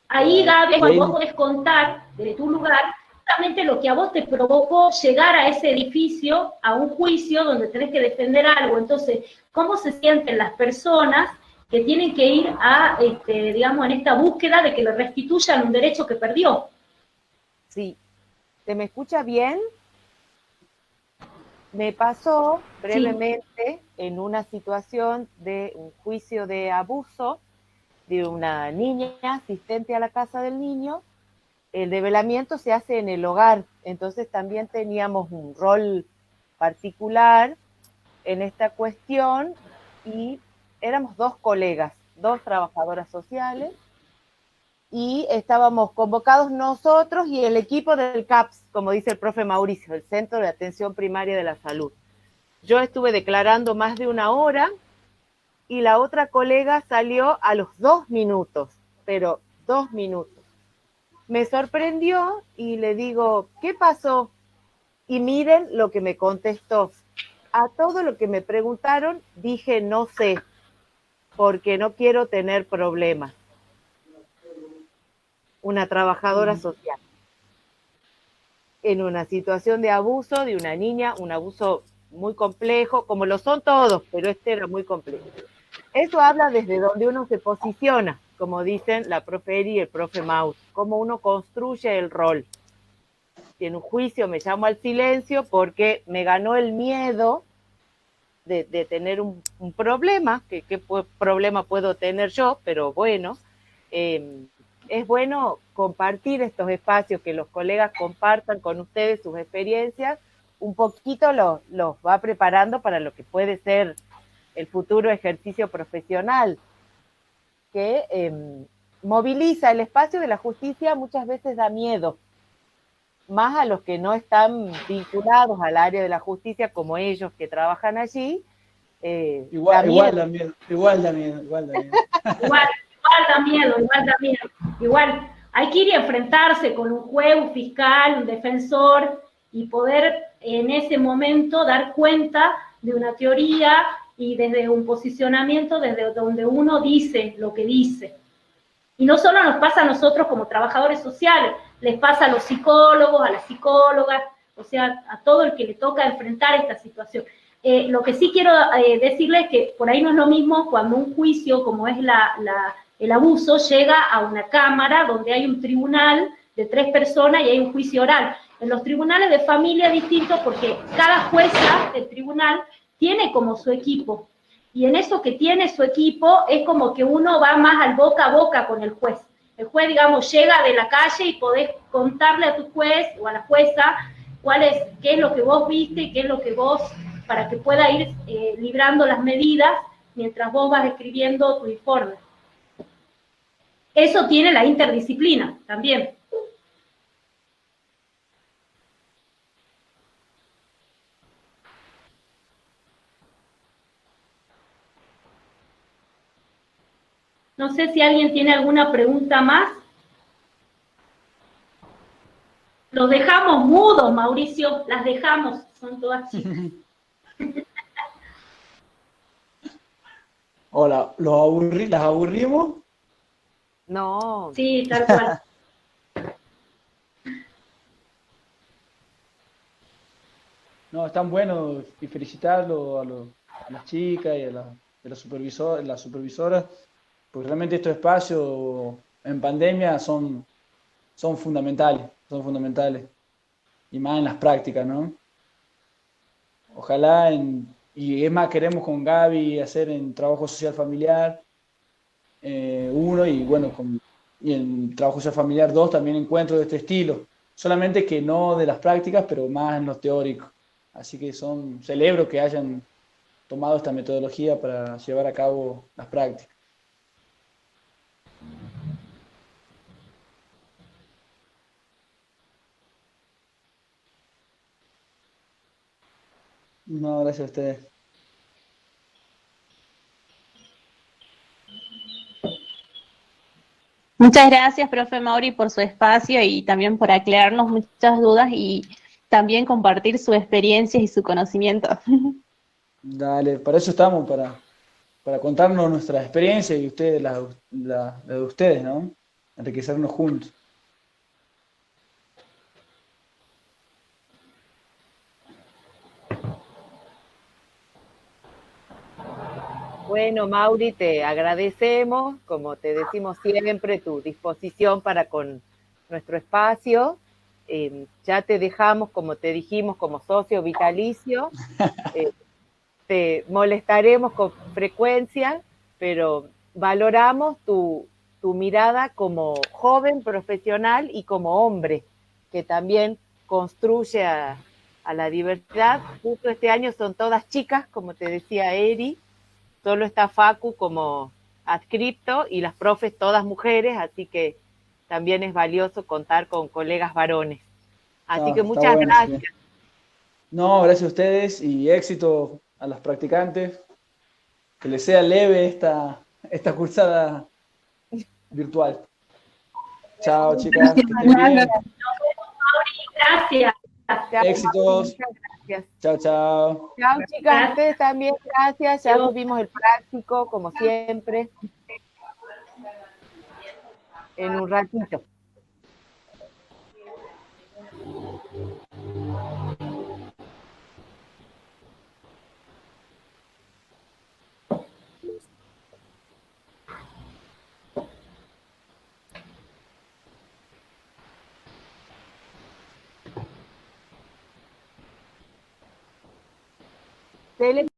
Ahí, Gaby, cuando vos podés contar desde tu lugar justamente lo que a vos te provocó llegar a ese edificio, a un juicio donde tenés que defender algo. Entonces, ¿cómo se sienten las personas que tienen que ir a, digamos, en esta búsqueda de que le restituyan un derecho que perdió? Sí. ¿Se me escucha bien? Me pasó brevemente en una situación de un juicio de abuso de una niña asistente a la casa del niño. El develamiento se hace en el hogar, entonces también teníamos un rol particular en esta cuestión y éramos 2 colegas, 2 trabajadoras sociales, y estábamos convocados nosotros y el equipo del CAPS, como dice el profe Mauricio, el Centro de Atención Primaria de la Salud. Yo estuve declarando más de 1 hora y la otra colega salió a los 2 minutos, pero 2 minutos. Me sorprendió y le digo, ¿qué pasó? Y miren lo que me contestó. A todo lo que me preguntaron dije no sé, porque no quiero tener problemas. Una trabajadora social. En una situación de abuso de una niña, un abuso muy complejo, como lo son todos, pero este era muy complejo. Eso habla desde donde uno se posiciona, como dicen la profe Eri y el profe Maus, cómo uno construye el rol. Y en un juicio me llamo al silencio porque me ganó el miedo de tener un problema, ¿qué problema puedo tener yo? Pero bueno, es bueno compartir estos espacios, que los colegas compartan con ustedes sus experiencias, un poquito los va preparando para lo que puede ser el futuro ejercicio profesional, que moviliza. El espacio de la justicia muchas veces da miedo, más a los que no están vinculados al área de la justicia como ellos que trabajan allí. Igual da miedo. Igual da miedo. Igual hay que ir y enfrentarse con un juez, un fiscal, un defensor y poder en ese momento dar cuenta de una teoría y desde un posicionamiento desde donde uno dice lo que dice. Y no solo nos pasa a nosotros como trabajadores sociales, les pasa a los psicólogos, a las psicólogas, o sea, a todo el que le toca enfrentar esta situación. Lo que sí quiero decirles es que por ahí no es lo mismo cuando un juicio, como es el abuso, llega a una cámara donde hay un tribunal de 3 personas y hay un juicio oral. En los tribunales de familia es distinto porque cada jueza del tribunal tiene como su equipo. Y en eso que tiene su equipo es como que uno va más al boca a boca con el juez. El juez, digamos, llega de la calle y podés contarle a tu juez o a la jueza qué es lo que vos viste y qué es lo que vos, para que pueda ir librando las medidas mientras vos vas escribiendo tu informe. Eso tiene la interdisciplina también. No sé si alguien tiene alguna pregunta más. Los dejamos mudos, Mauricio, las dejamos, son todas chicas. Hola, ¿las aburrimos? No. Sí, tal cual. No, están buenos y felicitarlo a las chicas y a las supervisoras, porque realmente estos espacios en pandemia son fundamentales, y más en las prácticas, ¿no? Ojalá, y es más, queremos con Gaby hacer en trabajo social familiar 1 y bueno, y en trabajo social familiar 2 también encuentros de este estilo, solamente que no de las prácticas, pero más en los teóricos. Así que celebro que hayan tomado esta metodología para llevar a cabo las prácticas. No, gracias a ustedes. Muchas gracias, profe Mauri, por su espacio y también por aclararnos muchas dudas y también compartir su experiencia y su conocimiento. Dale, para eso estamos, para contarnos nuestras experiencias y ustedes, la de ustedes, ¿no? Enriquecernos juntos. Bueno, Mauri, te agradecemos, como te decimos siempre, tu disposición para con nuestro espacio. Ya te dejamos, como te dijimos, como socio vitalicio. Eh, Te molestaremos con frecuencia, pero valoramos tu mirada como joven profesional y como hombre, que también construye a la diversidad. Justo este año son todas chicas, como te decía Eri, solo está Facu como adscripto y las profes todas mujeres, así que también es valioso contar con colegas varones. Así que Está muchas bueno. gracias. Sí. No, gracias a ustedes y éxito a las practicantes. Que les sea leve esta cursada virtual. Chao, chicas, que estén bien. Gracias. Chao, Éxitos. muchas gracias. Chao, chao. Chao, chicas, Gracias. ustedes también, gracias. Ya tuvimos el práctico, como siempre, en un ratito. Tele